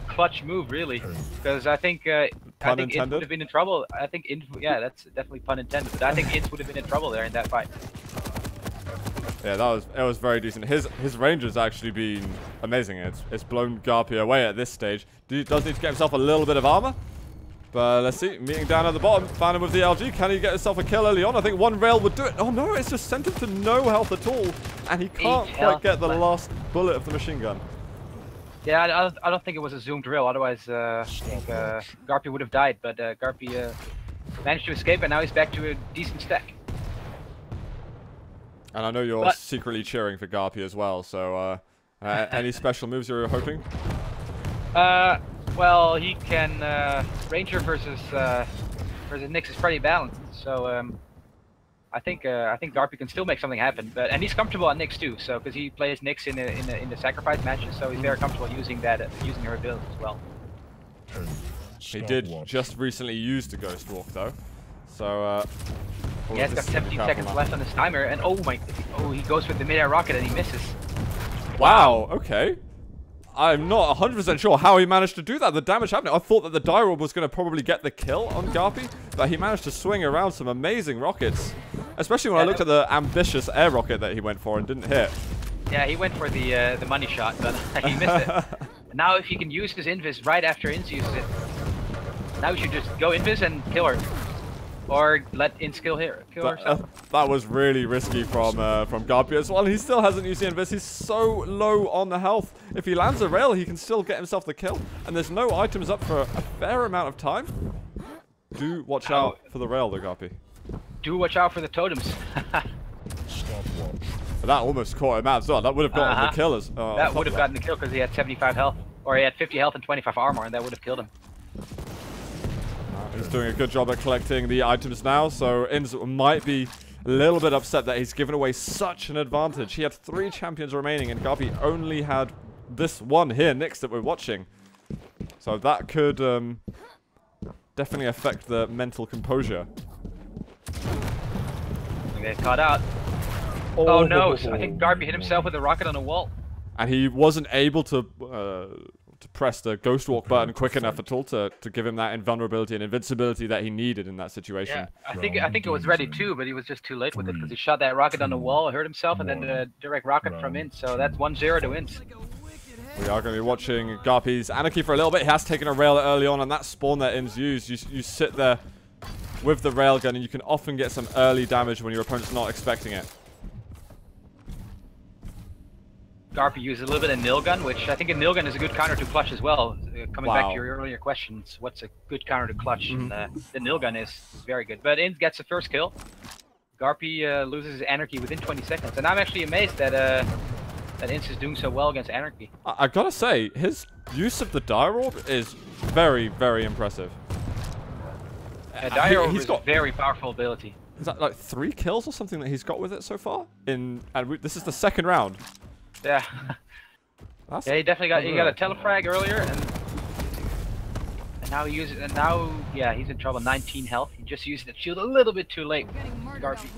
clutch move, really. Because I think Inns would have been in trouble. I think Inns, yeah, that's definitely pun intended. But I think Inns would have been in trouble there in that fight. Yeah, it was very decent. His range has actually been amazing. It's blown GaRpY away at this stage. He does need to get himself a little bit of armor. But let's see, meeting down at the bottom, found him with the LG. Can he get himself a kill early on? I think one rail would do it. Oh no, it's just sent him to no health at all. And he can't quite get the last bullet of the machine gun. Yeah, I don't think it was a zoomed rail. Otherwise, I think GaRpY would have died. But GaRpY managed to escape, and now he's back to a decent stack. And I know you're secretly cheering for GaRpY as well. So any special moves you're hoping? Well, he can Ranger versus Nyx is pretty balanced, so I think GaRpY can still make something happen. And he's comfortable on Nyx too, so because he plays Nyx in the sacrifice matches, so he's very comfortable using her ability as well. He did just recently use the Ghost Walk though, so yeah, he's got 17 seconds left on his timer, and he goes with the mid-air rocket and he misses. Wow. Okay. I'm not 100% sure how he managed to do that. The damage happening. I thought that the Die Orb was going to probably get the kill on GaRpY, but he managed to swing around some amazing rockets. Especially when I looked at the ambitious air rocket that he went for and didn't hit. Yeah, he went for the money shot, but he missed it. Now if he can use his invis right after Inns uses it, now he should just go invis and kill her. Or let Inns kill herself. That was really risky from GaRpY as well. He still hasn't used the invis. He's so low on the health. If he lands a rail, he can still get himself the kill. And there's no items up for a fair amount of time. Do watch out for the rail, though, GaRpY. Do watch out for the totems. That almost caught him out as well. That would have gotten the kill. That would have gotten the kill because he had 75 health. Or he had 50 health and 25 armor, and that would have killed him. He's doing a good job at collecting the items now, so Inns might be a little bit upset that he's given away such an advantage. He had 3 champions remaining, and GaRpY only had this one here, Nyx, that we're watching. So that could definitely affect the mental composure. Get caught out. Oh no, I think GaRpY hit himself with a rocket on a wall. And he wasn't able to press the Ghost Walk button quick enough at all to give him that invulnerability and invincibility that he needed in that situation. Yeah, I think it was ready too, but he was just too late with it because he shot that rocket on the wall, hurt himself, and then the direct rocket from Inz. So that's 1-0 to Inz. We are going to be watching GaRpY's Anarchy for a little bit. He has taken a rail early on, and that spawn that Inz used, you sit there with the railgun, and you can often get some early damage when your opponent's not expecting it. GaRpY uses a little bit of Nilgun, which I think a Nilgun is a good counter to Clutch as well. Coming back to your earlier questions, what's a good counter to Clutch? And, the Nilgun is very good. But Inz gets the first kill. GaRpY loses his Anarchy within 20 seconds. And I'm actually amazed that that Inz is doing so well against Anarchy. I gotta say, his use of the Dire Orb is very, very impressive. Dire Orb is a very powerful ability. Is that like 3 kills or something that he's got with it so far? This is the 2nd round. Yeah. Yeah, he definitely got a telefrag earlier, and now he uses it, and now yeah, he's in trouble. 19 health. He just used that shield a little bit too late. GaRpY.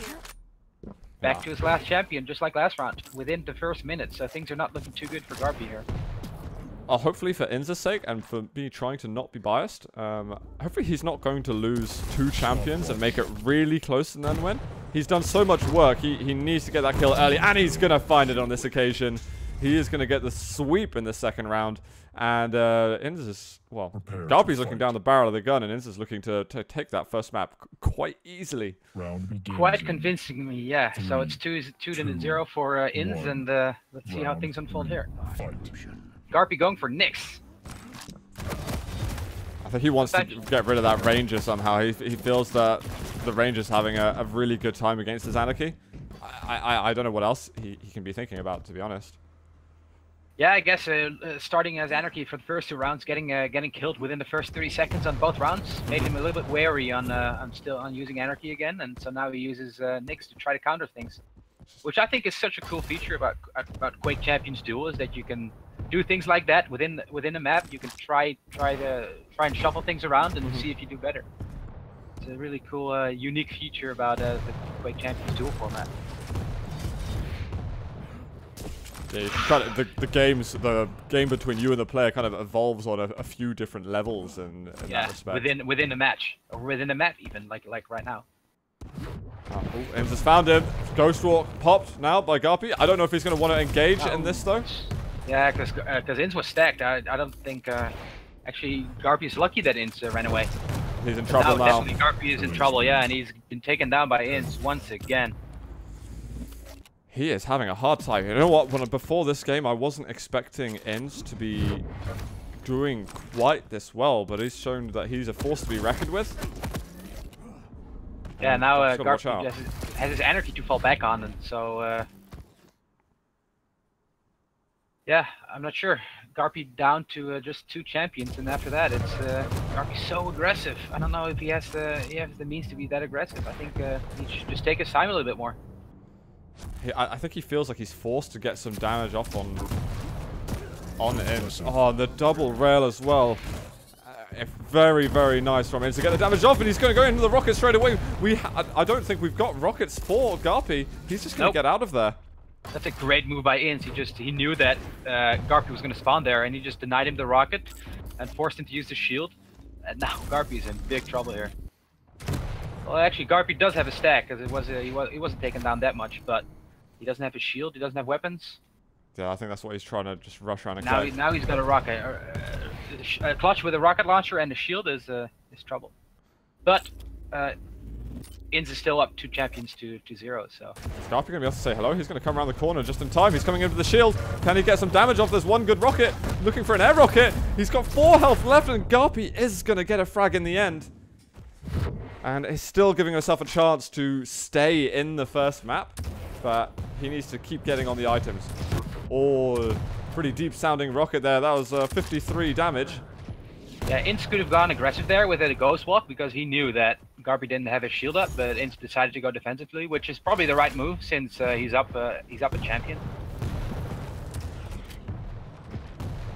Back to his last champion, just like last round, within the first minute. So things are not looking too good for GaRpY here. Hopefully for Inz's sake, and for me trying to not be biased, hopefully he's not going to lose 2 champions and make it really close and then win. He's done so much work, he needs to get that kill early, and he's going to find it on this occasion. He is going to get the sweep in the 2nd round, and Inz is, well, GaRpY's looking down the barrel of the gun, and Inz is looking to take that first map quite easily. Quite convincingly, yeah. So it's 2-0 for Inz, and let's see how things unfold here. GaRpY going for Nyx. I think he wants to get rid of that Ranger somehow. He feels that the Ranger's having a really good time against his Anarchy. I don't know what else he can be thinking about, to be honest. Yeah, I guess starting as Anarchy for the first 2 rounds, getting killed within the first 30 seconds on both rounds made him a little bit wary on using Anarchy again, and so now he uses Nyx to try to counter things, which I think is such a cool feature about Quake Champions Duel, is that you can do things like that within a map. You can try and shuffle things around and see if you do better. It's a really cool, unique feature about the Quake Champions Duel format. Yeah, you can the game between you and the player kind of evolves on a few different levels in that respect. within the match, or within the map even, like right now. Oh, Inz has found him. Ghost Walk popped now by GaRpY. I don't know if he's going to want to engage in this though. Yeah, because Inz was stacked. I don't think. Actually, GaRpY is lucky that Inz ran away. He's in trouble now. Definitely GaRpY is in trouble, yeah, and he's been taken down by Inz once again. He is having a hard time. You know what? Before this game, I wasn't expecting Inz to be doing quite this well, but he's shown that he's a force to be reckoned with. Yeah, now GaRpY has his Anarchy to fall back on, and so yeah, I'm not sure. GaRpY down to just 2 champions, and after that, it's GaRpY's so aggressive. I don't know if he has the means to be that aggressive. I think he should just take his time a little bit more. I think he feels like he's forced to get some damage off on Inz. Oh, the double rail as well. Very, very nice from Inz to get the damage off, and he's going to go into the rocket straight away. I don't think we've got rockets for GaRpY. He's just going to get out of there. That's a great move by Inz. He knew that GaRpY was going to spawn there, and he just denied him the rocket and forced him to use the shield. And now GaRpY is in big trouble here. Well, actually, GaRpY does have a stack, because he wasn't taken down that much, but he doesn't have a shield. He doesn't have weapons. Yeah, I think that's what he's trying to just rush around and now he's got a rocket. Clutch with a rocket launcher and a shield is trouble. But Inz is still up 2 champions to 0, so. Is GaRpY going to be able to say hello? He's going to come around the corner just in time. He's coming in for the shield. Can he get some damage off? There's one good rocket. Looking for an air rocket. He's got 4 health left, and GaRpY is going to get a frag in the end. And he's still giving himself a chance to stay in the first map, but he needs to keep getting on the items. Oh, pretty deep sounding rocket there. That was 53 damage. Yeah, Inz could have gone aggressive there with a Ghost Walk, because he knew that GaRpY didn't have his shield up, but Inns decided to go defensively, which is probably the right move since he's up a champion.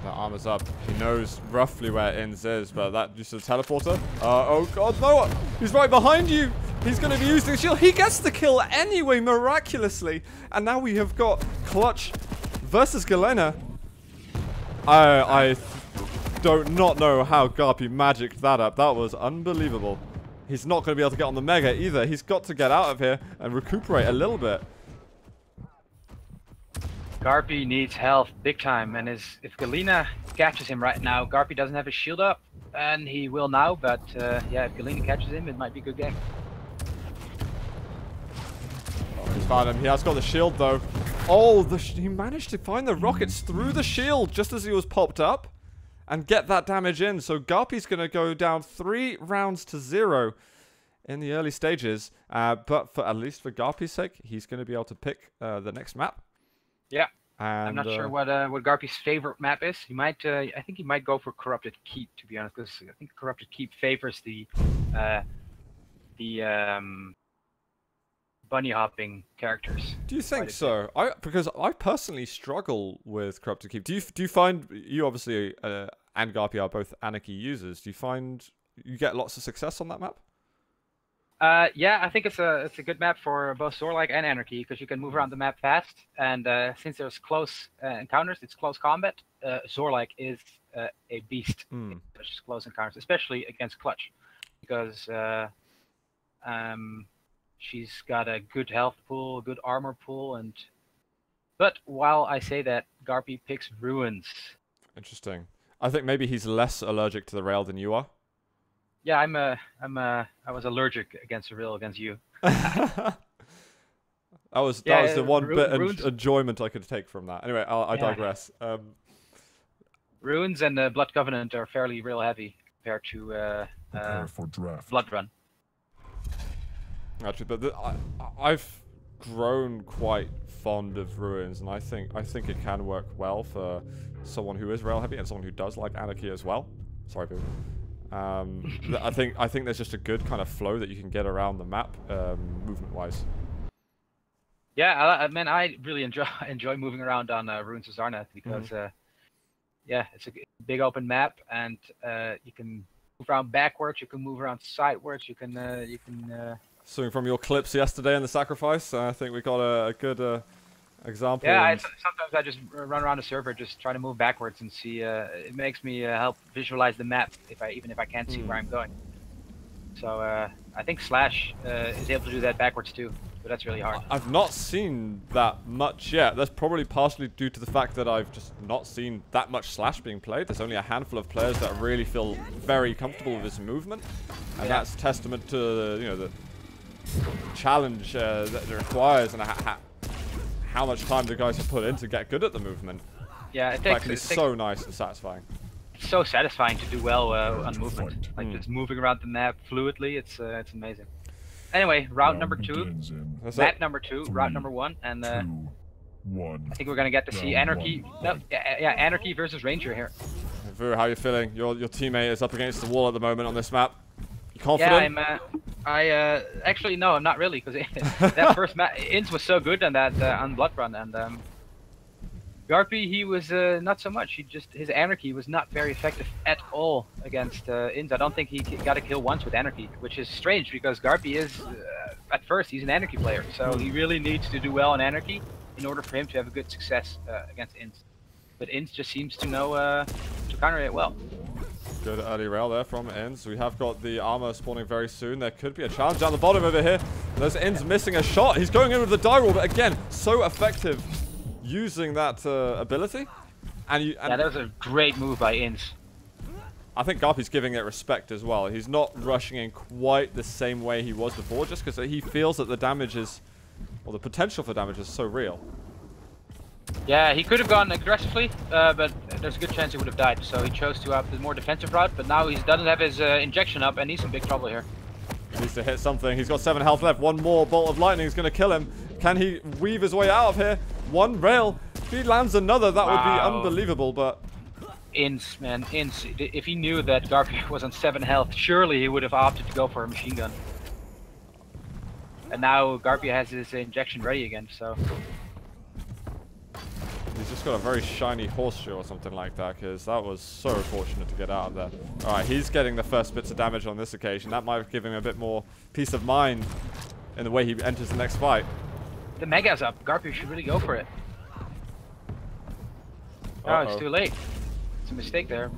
The armor's up. He knows roughly where Inns is, but that just a teleporter. Oh god, no! He's right behind you! He's going to be using the shield. He gets the kill anyway, miraculously. And now we have got Clutch versus Galena. I do not know how GaRpY magicked that up. That was unbelievable. He's not going to be able to get on the Mega either. He's got to get out of here and recuperate a little bit. GaRpY needs health big time, and if Galena catches him right now, GaRpY doesn't have his shield up, and he will now, but yeah, if Galena catches him, it might be a good game. Oh, he's found him. He has got the shield, though. Oh, he managed to find the rockets through the shield just as he was popped up and get that damage in. So GaRpY's going to go down 3 rounds to 0 in the early stages, but for at least for GaRpY's sake, he's going to be able to pick the next map. Yeah, and, I'm not sure what GaRpY's favorite map is. He might, I think he might go for Corrupted Keep, to be honest, because I think Corrupted Keep favors the bunny hopping characters. Do you think so? Because I personally struggle with Corrupted Keep. Do you find you obviously and GaRpY are both Anarchy users? Do you find you get lots of success on that map? Yeah, I think it's a good map for both Zorlike and Anarchy because you can move around the map fast, and since there's close encounters, it's close combat. Zorlike is a beast, which is close encounters, especially against Clutch, because she's got a good health pool, a good armor pool, and but while I say that, GaRpY picks Ruins. Interesting. I think maybe he's less allergic to the rail than you are. Yeah, I was allergic against the rail against you. that was the one bit of enjoyment I could take from that. Anyway, I digress. Ruins and Blood Covenant are fairly rail heavy compared to for draft. Blood Run. Actually, but I've grown quite fond of Ruins, and I think it can work well for someone who is rail heavy and someone who does like Anarchy as well. Sorry, people. I think there's just a good kind of flow that you can get around the map, movement-wise. Yeah, I mean, I really enjoy moving around on Ruins of Zarnath because, yeah, it's a big open map, and you can move around backwards, you can move around sidewards, you can. So from your clips yesterday in the sacrifice, I think we got a good example. Yeah, sometimes I just run around the server, just try to move backwards and see. It makes me help visualize the map even if I can't see where I'm going. So I think Slash is able to do that backwards too, but that's really hard. I've not seen that much yet. That's probably partially due to the fact that I've just not seen that much Slash being played. There's only a handful of players that really feel very comfortable with his movement, and that's testament to the challenge that it requires and how much time the guys have put in to get good at the movement. Yeah, it's so nice and satisfying. It's so satisfying to do well on movement, like just moving around the map fluidly. It's amazing. Anyway, route number 2, map number 2, route number 1, and I think we're gonna get to see Anarchy. Anarchy versus Ranger here. Vu, how are you feeling? Your teammate is up against the wall at the moment on this map. You confident? Yeah, actually no, I'm not really, because that first map, Inns was so good on that on Blood Run, and GaRpY, he was not so much. His Anarchy was not very effective at all against Inns. I don't think he got a kill once with Anarchy, which is strange because GaRpY is at first he's an Anarchy player, so he really needs to do well on Anarchy in order for him to have a good success against Inns. But Inns just seems to know to counter it well. Good early rail there from Inns. We have got the armor spawning very soon. There could be a challenge down the bottom over here. There's Inns missing a shot. He's going in with the die roll, but again, so effective using that ability. Yeah, that was a great move by Inns. I think GaRpY's giving it respect as well. He's not rushing in quite the same way he was before, just because he feels that the damage is, or the potential for damage is so real. Yeah, he could have gone aggressively, but there's a good chance he would have died. So he chose to have the more defensive route, but now he doesn't have his injection up, and he's in big trouble here. He needs to hit something. He's got 7 health left. One more bolt of lightning is going to kill him. Can he weave his way out of here? One rail. If he lands another, that would be unbelievable, but... Inns, man. Inns. If he knew that GaRpY was on 7 health, surely he would have opted to go for a machine gun. And now GaRpY has his injection ready again, so... He's just got a very shiny horseshoe or something like that, because that was so fortunate to get out of there. Alright, he's getting the first bits of damage on this occasion. That might give him a bit more peace of mind in the way he enters the next fight. The Mega's up. GaRpY should really go for it. Oh, it's too late. It's a mistake there.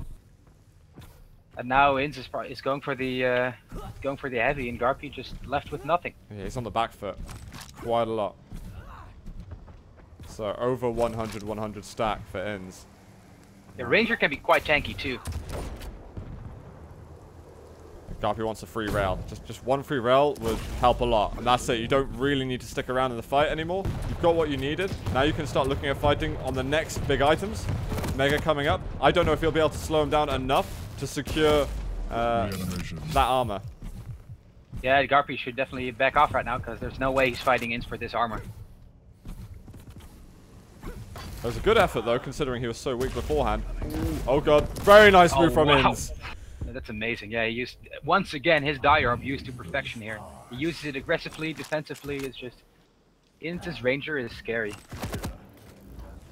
And now Inns is going for the heavy, and GaRpY just left with nothing. Yeah, he's on the back foot quite a lot. So over 100 stack for Inns. The Ranger can be quite tanky too. GaRpY wants a free rail. Just one free rail would help a lot. And that's it. You don't really need to stick around in the fight anymore. You've got what you needed. Now you can start looking at fighting on the next big items. Mega coming up. I don't know if you'll be able to slow him down enough to secure that armor. Yeah, GaRpY should definitely back off right now, because there's no way he's fighting Inns for this armor. It was a good effort though, considering he was so weak beforehand. Oh god, very nice move from Inns. That's amazing. Yeah, he used, once again, his diarb used to perfection here. He uses it aggressively, defensively. It's just, Inns' Ranger is scary.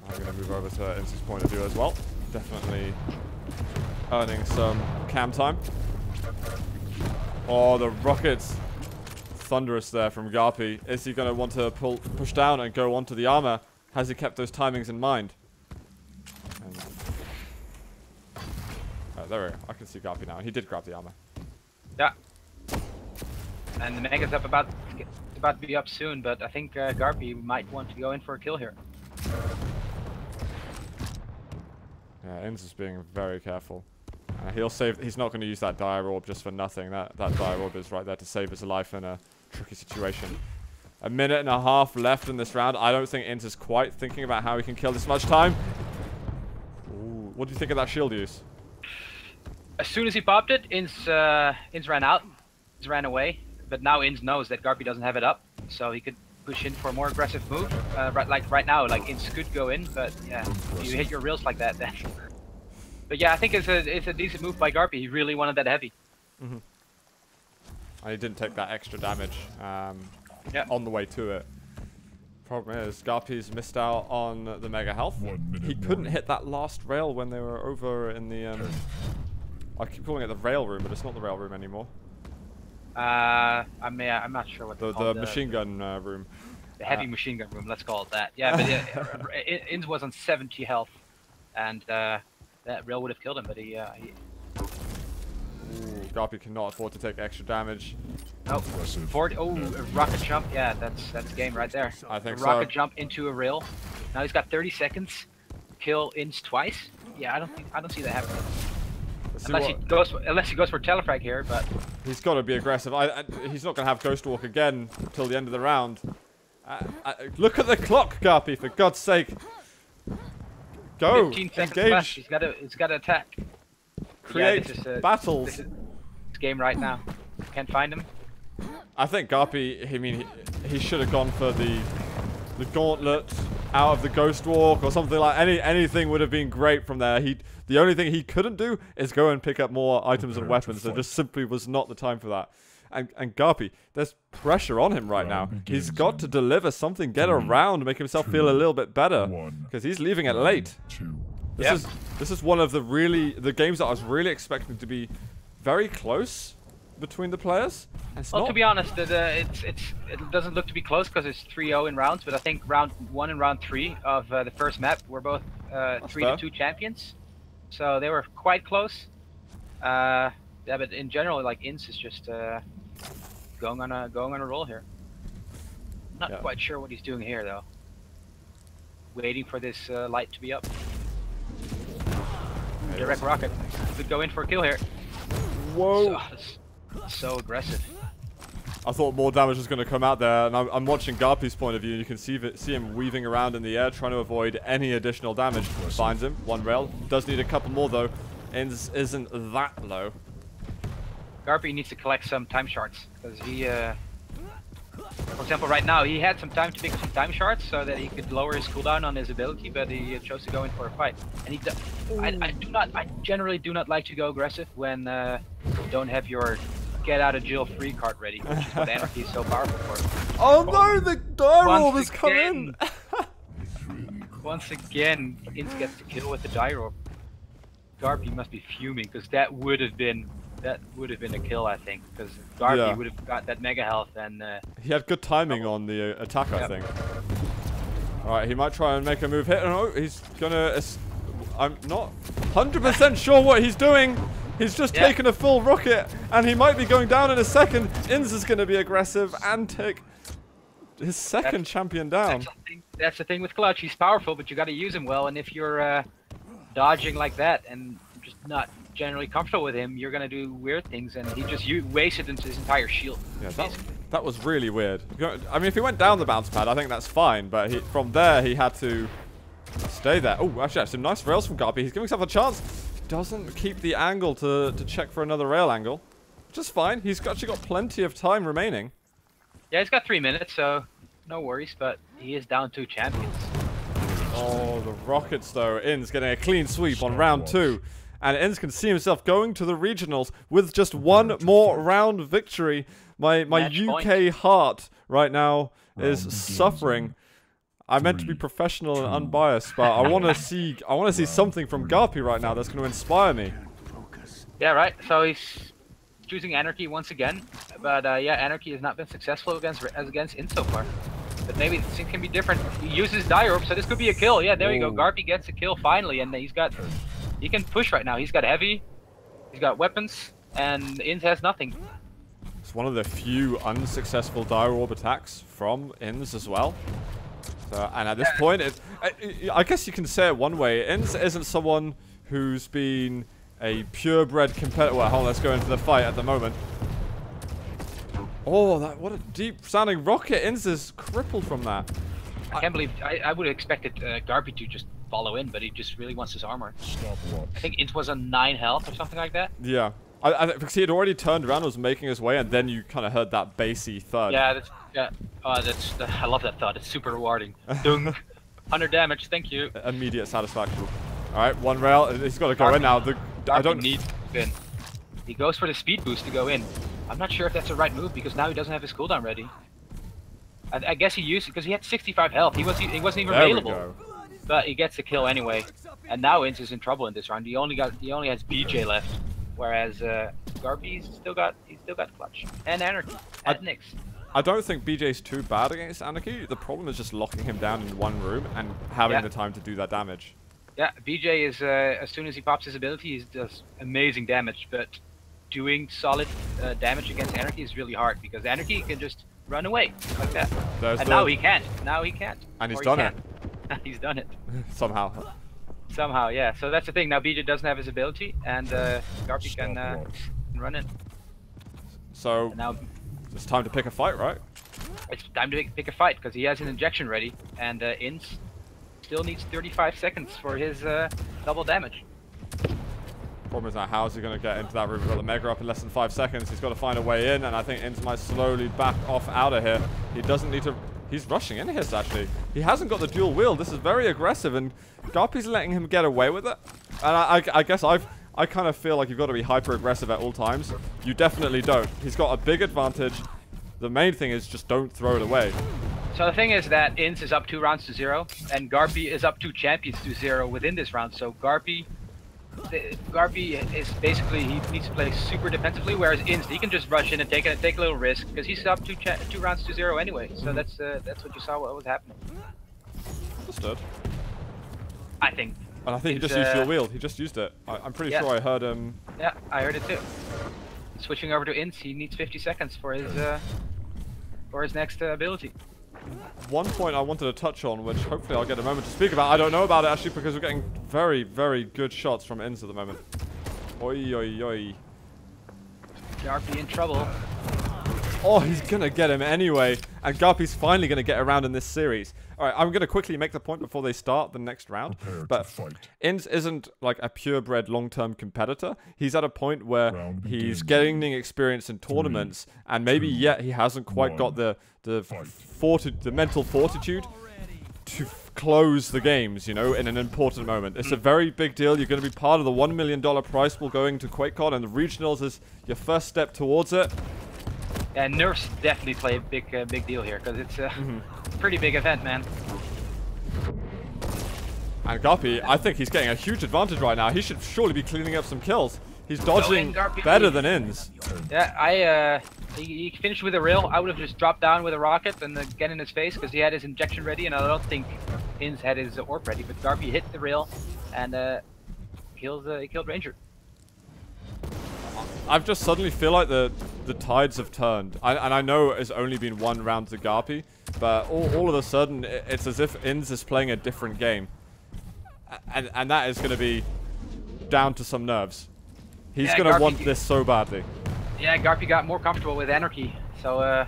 I'm going to move over to Inns' point of view as well. Definitely earning some cam time. Oh, the rockets. Thunderous there from GaRpY. Is he going to want to push down and go onto the armor? Has he kept those timings in mind? There we go. I can see GaRpY now. He did grab the armor. Yeah. And the Mega's about to be up soon, but I think GaRpY might want to go in for a kill here. Yeah, Inns is being very careful. He'll save. He's not going to use that dire orb just for nothing. That dire orb is right there to save his life in a tricky situation. A minute and a half left in this round. I don't think Inns is quite thinking about how he can kill this much time. Ooh, what do you think of that shield use? As soon as he popped it, Inns ran out. Inns ran away. But now Inns knows that GaRpY doesn't have it up, so he could push in for a more aggressive move. Right now, like Inns could go in, but yeah, if you hit your reels like that, then. But yeah, I think it's a decent move by GaRpY. He really wanted that heavy. Mm-hmm. And he didn't take that extra damage yeah. on the way to it. Problem is, GaRpY's missed out on the mega health. He couldn't hit that last rail when they were over in the. I keep calling it the rail room, but it's not the rail room anymore. I'm not sure what the machine gun room. The heavy machine gun room, let's call it that. Yeah, but Inns was on 70 health, and that rail would have killed him, but he Ooh, GaRpY cannot afford to take extra damage. Nope. 40. Oh, a rocket jump. Yeah, that's game right there. I think so. Rocket jump into a rail. Now he's got 30 seconds. Kill Inns twice. Yeah, I don't see that happening. Unless he goes for telefrag here, but he's got to be aggressive. He's not going to have Ghost Walk again until the end of the round. Look at the clock, GaRpY, for God's sake. Go, 15 seconds engage. left. He's got to attack. Create battles. This is game right now. Can't find him. I think GaRpY, he should have gone for the gauntlet out of the Ghost Walk or something like anything would have been great from there. The only thing he couldn't do is go and pick up more items and weapons. There just simply was not the time for that. And GaRpY, there's pressure on him right now. He's got to deliver something, get around, make himself feel a little bit better, because he's leaving it late. This is one of the games that I was really expecting to be very close between the players. Well, to be honest, it doesn't look to be close because it's 3-0 in rounds, but I think round 1 and round 3 of the first map were both 3-2 champions, so they were quite close. Yeah, but in general, like Inns is just going on a roll here. Not quite sure what he's doing here though. Waiting for this light to be up. Direct rocket. Could go in for a kill here. Whoa! So aggressive. I thought more damage was going to come out there, and I'm watching GaRpY's point of view, and you can see him weaving around in the air, trying to avoid any additional damage. Finds him, one rail. Does need a couple more though. Inns isn't that low. GaRpY needs to collect some time shards, because he, for example, right now he had some time to pick up some time shards so that he could lower his cooldown on his ability, but he chose to go in for a fight. And I generally do not like to go aggressive when you don't have your get out of jail free card ready, which is what Anarchy is so powerful for. Oh no, the direwolf has come in! Once again, Inz gets the kill with the direwolf. GaRpY must be fuming because that would have been a kill, I think, because GaRpY would have got that mega health and. He had good timing on the attack, I think. All right, he might try and make a move hit. No, he's gonna. I'm not 100% sure what he's doing. He's just taken a full rocket, and he might be going down in a second. Inz is gonna be aggressive and take his second champion down. That's the thing with Clutch. He's powerful, but you got to use him well. And if you're dodging like that and just not generally comfortable with him, you're gonna do weird things. And he just wasted his entire shield. Yeah, that was really weird. I mean, if he went down the bounce pad, I think that's fine. But from there, he had to stay there. Oh, actually, some nice rails from GaRpY. He's giving himself a chance. He doesn't keep the angle to check for another rail angle, which is fine. He's actually got plenty of time remaining. Yeah, he's got 3 minutes, so no worries. But he is down 2 champions. Oh, the rockets though. Inz getting a clean sweep on round 2. And Inz can see himself going to the regionals with just one more round victory. My UK heart right now is suffering. I meant to be professional and unbiased, but I want to see something from GaRpY right now that's going to inspire me. Yeah, right. So he's choosing Anarchy once again, but yeah, Anarchy has not been successful against Inz so far. But maybe things can be different. He uses direwolf, so this could be a kill. Yeah, there you go. GaRpY gets a kill finally, and he can push right now. He's got heavy, he's got weapons, and Inz has nothing. It's one of the few unsuccessful direwolf attacks from Inz as well. So, and at this point, I guess you can say it one way. Inz isn't someone who's been a purebred competitor. Well, hold on, let's go into the fight at the moment. Oh, what a deep-sounding rocket. Inz is crippled from that. I can't believe... I would have expected GaRpY to just follow in, but he just really wants his armor. I think Inz was on 9 health or something like that. Yeah. Because he had already turned around and was making his way, and then you kind of heard that bassy thud. Yeah, I love that thud. It's super rewarding. Dung. 100 damage, thank you. Immediate satisfaction. Alright, one rail. He's got to go in now. I don't need to win. He goes for the speed boost to go in. I'm not sure if that's the right move because now he doesn't have his cooldown ready. I guess he used it because he had 65 health. He wasn't even available. But he gets the kill anyway. And now Inz is in trouble in this round. He only has BJ left, whereas GaRpY's still got Clutch and Anarchy and Nyx. I don't think BJ's too bad against Anarchy. The problem is just locking him down in one room and having the time to do that damage. Yeah, BJ is as soon as he pops his ability, he does amazing damage, but doing solid damage against Anarchy is really hard because Anarchy can just run away like that. Now he can't. Now he can't. And he's done it. He's done it. Somehow. Somehow, yeah. So that's the thing. Now BJ doesn't have his ability, and GaRpY can run it. So now it's time to pick a fight, right? It's time to pick a fight because he has an injection ready, and Inz still needs 35 seconds for his double damage. Problem is now, how is he going to get into that room? We've got the Mega up in less than 5 seconds. He's got to find a way in, and I think Inz might slowly back off out of here. He doesn't need to... He's rushing in here, actually. He hasn't got the dual wield. This is very aggressive, and GaRpY's letting him get away with it. And I guess I kind of feel like you've got to be hyper-aggressive at all times. You definitely don't. He's got a big advantage. The main thing is just don't throw it away. So the thing is that Inz is up 2 rounds to 0, and GaRpY is up 2 champions to 0 within this round. So GaRpY is basically, he needs to play super defensively, whereas Inz, he can just rush in and take a little risk because he's up 2 rounds to 0 anyway. So that's what you saw what was happening. Understood. I think. And I think he just used your wheel. He just used it. I'm pretty sure I heard him. Yeah, I heard it too. Switching over to Inz, he needs 50 seconds for his next ability. One point I wanted to touch on, which hopefully I'll get a moment to speak about. I don't know about it actually because we're getting very, very good shots from Inz at the moment. Oi, oi, oi. GaRpY in trouble. Oh, he's going to get him anyway. And GaRpY's finally going to get around in this series. All right, I'm going to quickly make the point before they start the next round. But Inz isn't like a purebred long-term competitor. He's at a point where he's gaining experience in tournaments, and maybe yet he hasn't quite got the mental fortitude to close the games, you know, in an important moment. It's a very big deal. You're going to be part of the $1 million prize pool going to QuakeCon, and the regionals is your first step towards it. Yeah, nerfs definitely play a big deal here, because it's a pretty big event, man. And GaRpY, I think he's getting a huge advantage right now. He should surely be cleaning up some kills. He's dodging better than Inns. Yeah, he finished with a rail. I would have just dropped down with a rocket and get in his face, because he had his injection ready, and I don't think Inns had his AWP ready. But GaRpY hit the rail and he killed Ranger. I just suddenly feel like the tides have turned. And I know it's only been one round to GaRpY, but all of a sudden it's as if Inns is playing a different game. And that is going to be down to some nerves. He's going to want this so badly. Yeah, GaRpY got more comfortable with Anarchy. So,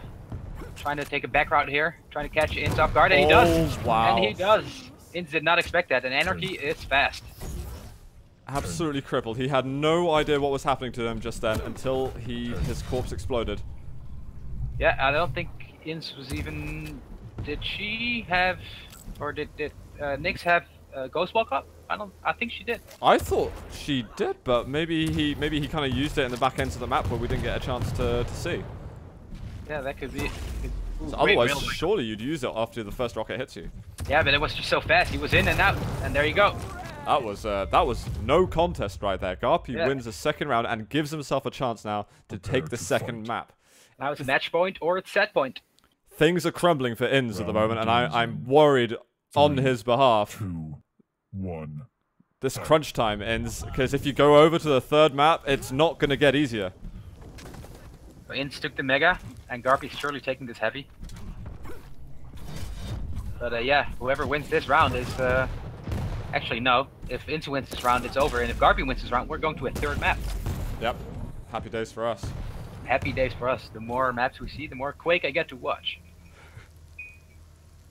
trying to take a back route here. Trying to catch Inns off guard. And he does. Wow. And he does. Inns did not expect that. And Anarchy is fast. Absolutely crippled. He had no idea what was happening to him just then until his corpse exploded. Yeah, I don't think Inns was even... Did she have... Or did Nyx have Ghost Walk Up? I think she did. I thought she did, but maybe he kind of used it in the back ends of the map where we didn't get a chance to see. Yeah, that could be. So otherwise, surely you'd use it after the first rocket hits you. Yeah, but it was just so fast. He was in and out, and there you go. That was no contest right there. GaRpY wins the second round and gives himself a chance now to take the second map. Now it's match point or it's set point. Things are crumbling for Inns at the moment, and I'm worried on his behalf. 2-1. This crunch time ends, because if you go over to the third map, it's not going to get easier. Inns took the Mega, and GaRpY's surely taking this heavy. But yeah, whoever wins this round is... Actually, no. If Inns wins this round, it's over. And if GaRpY wins this round, we're going to a third map. Yep. Happy days for us. Happy days for us. The more maps we see, the more Quake I get to watch. You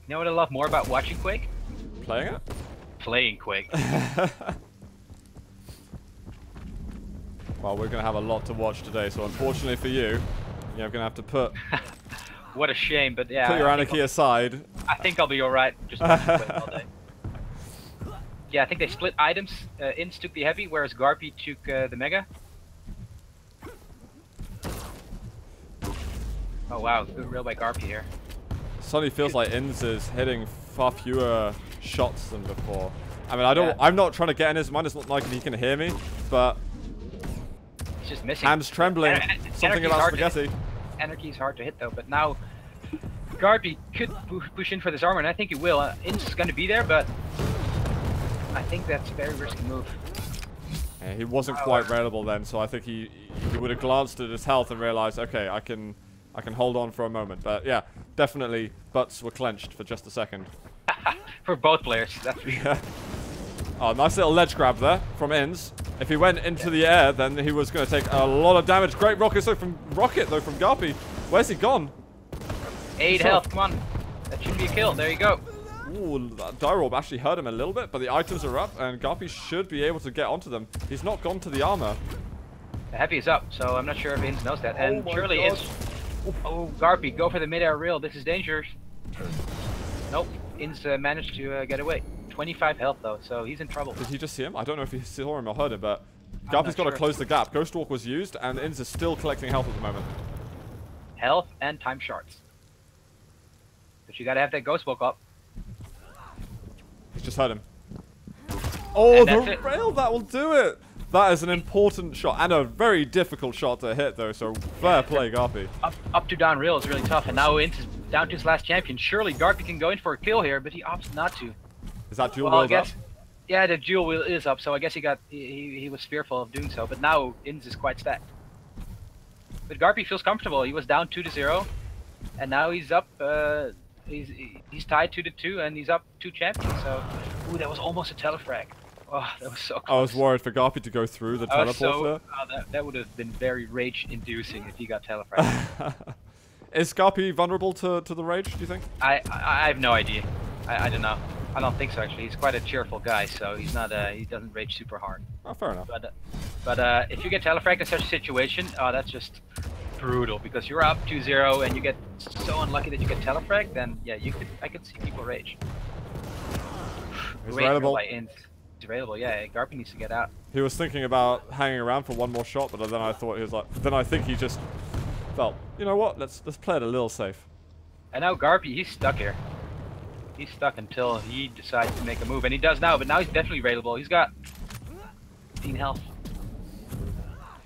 know what I love more about watching Quake? Playing it? Playing Quake. Well, we're going to have a lot to watch today, so unfortunately for you, you're going to have to put... What a shame, but yeah. Put your anarchy aside. I think I'll be alright just watching Quake all day. Yeah, I think they split items. Inns took the heavy, whereas GaRpY took the Mega. Oh wow, good rail by GaRpY here. Suddenly feels like Inns is hitting far fewer shots than before. I mean, I'm not trying to get in his mind. It's not like he can hear me, but he's just missing. Hands trembling. Something about spaghetti. Anarchy's hard to hit though, but now GaRpY could push in for this armor, and I think he will. Inns is going to be there, but I think that's a very risky move. Yeah, he wasn't quite railable then, so I think he would have glanced at his health and realized, okay, I can hold on for a moment. But yeah, definitely butts were clenched for just a second. For both players, that's for sure. Oh, nice little ledge grab there from Inns. If he went into the air, then he was going to take a lot of damage. Great rocket from GaRpY. Where's he gone? 8 health, come on. That should be a kill. There you go. Ooh, that die roll actually hurt him a little bit, but the items are up, and GaRpY should be able to get onto them. He's not gone to the armor. The heavy is up, so I'm not sure if Inns knows that. And surely Inns... Oh, GaRpY, go for the mid-air reel. This is dangerous. Nope. Inns managed to get away. 25 health though, so he's in trouble. Did he just see him? I don't know if he saw him or heard him, but GaRpY's got to close the gap. Ghost Walk was used, and Inns is still collecting health at the moment. Health and time shards. But you gotta have that Ghost Walk up. He's just heard him. Oh, the rail, that will do it! That is an important shot, and a very difficult shot to hit though, so fair play, GaRpY. Up to down rail is really tough, and now Inns is down to his last champion. Surely GaRpY can go in for a kill here, but he opts not to. Is that dual wheel up? Yeah, the dual wheel is up, so I guess he was fearful of doing so, but now Inns is quite stacked. But GaRpY feels comfortable. He was down 2-0, and now he's up. He's tied 2-2, and he's up 2 champions. So, ooh, that was almost a telefrag. Oh, that was so close. I was worried for GaRpY to go through the teleporter. That would have been very rage-inducing if he got telefragged. Is GaRpY vulnerable to the rage, do you think? I have no idea. I don't know. I don't think so, actually. He's quite a cheerful guy, so he's not. He doesn't rage super hard. Oh, fair enough. But if you get telefragged in such a situation, that's just brutal, because you're up 2-0 and you get so unlucky that you get telefragged. Then yeah, I could see people rage. He's Great available. by Inns. He's available. Yeah, GaRpY needs to get out. He was thinking about hanging around for one more shot, but then I thought he was like. Then I think he just felt, you know what? Let's play it a little safe. And now GaRpY, he's stuck here. He's stuck until he decides to make a move, and he does now. But now he's definitely available. He's got 15 health.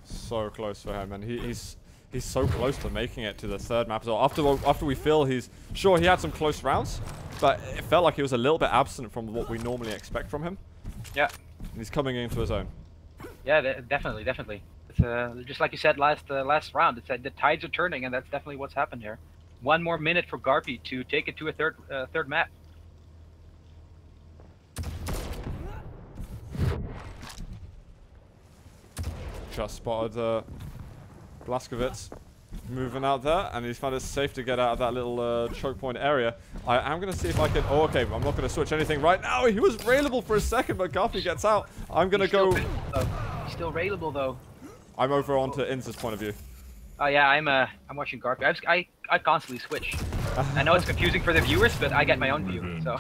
So close for him, and he's so close to making it to the third map as well. After we feel he had some close rounds, but it felt like he was a little bit absent from what we normally expect from him. Yeah. And he's coming into his own. Yeah, definitely. It's just like you said last round. It's the tides are turning, and that's definitely what's happened here. One more minute for GaRpY to take it to a third map. Just spotted Blazkowicz moving out there, and he's found it safe to get out of that little choke point area. I am going to see if I can... Oh, okay, I'm not going to switch anything right now. He was railable for a second, but GaRpY gets out. I'm going to go... He's still railable, though. I'm over onto Inz's point of view. Oh, yeah, I'm watching GaRpY. I constantly switch. I know it's confusing for the viewers, but I get my own view. So,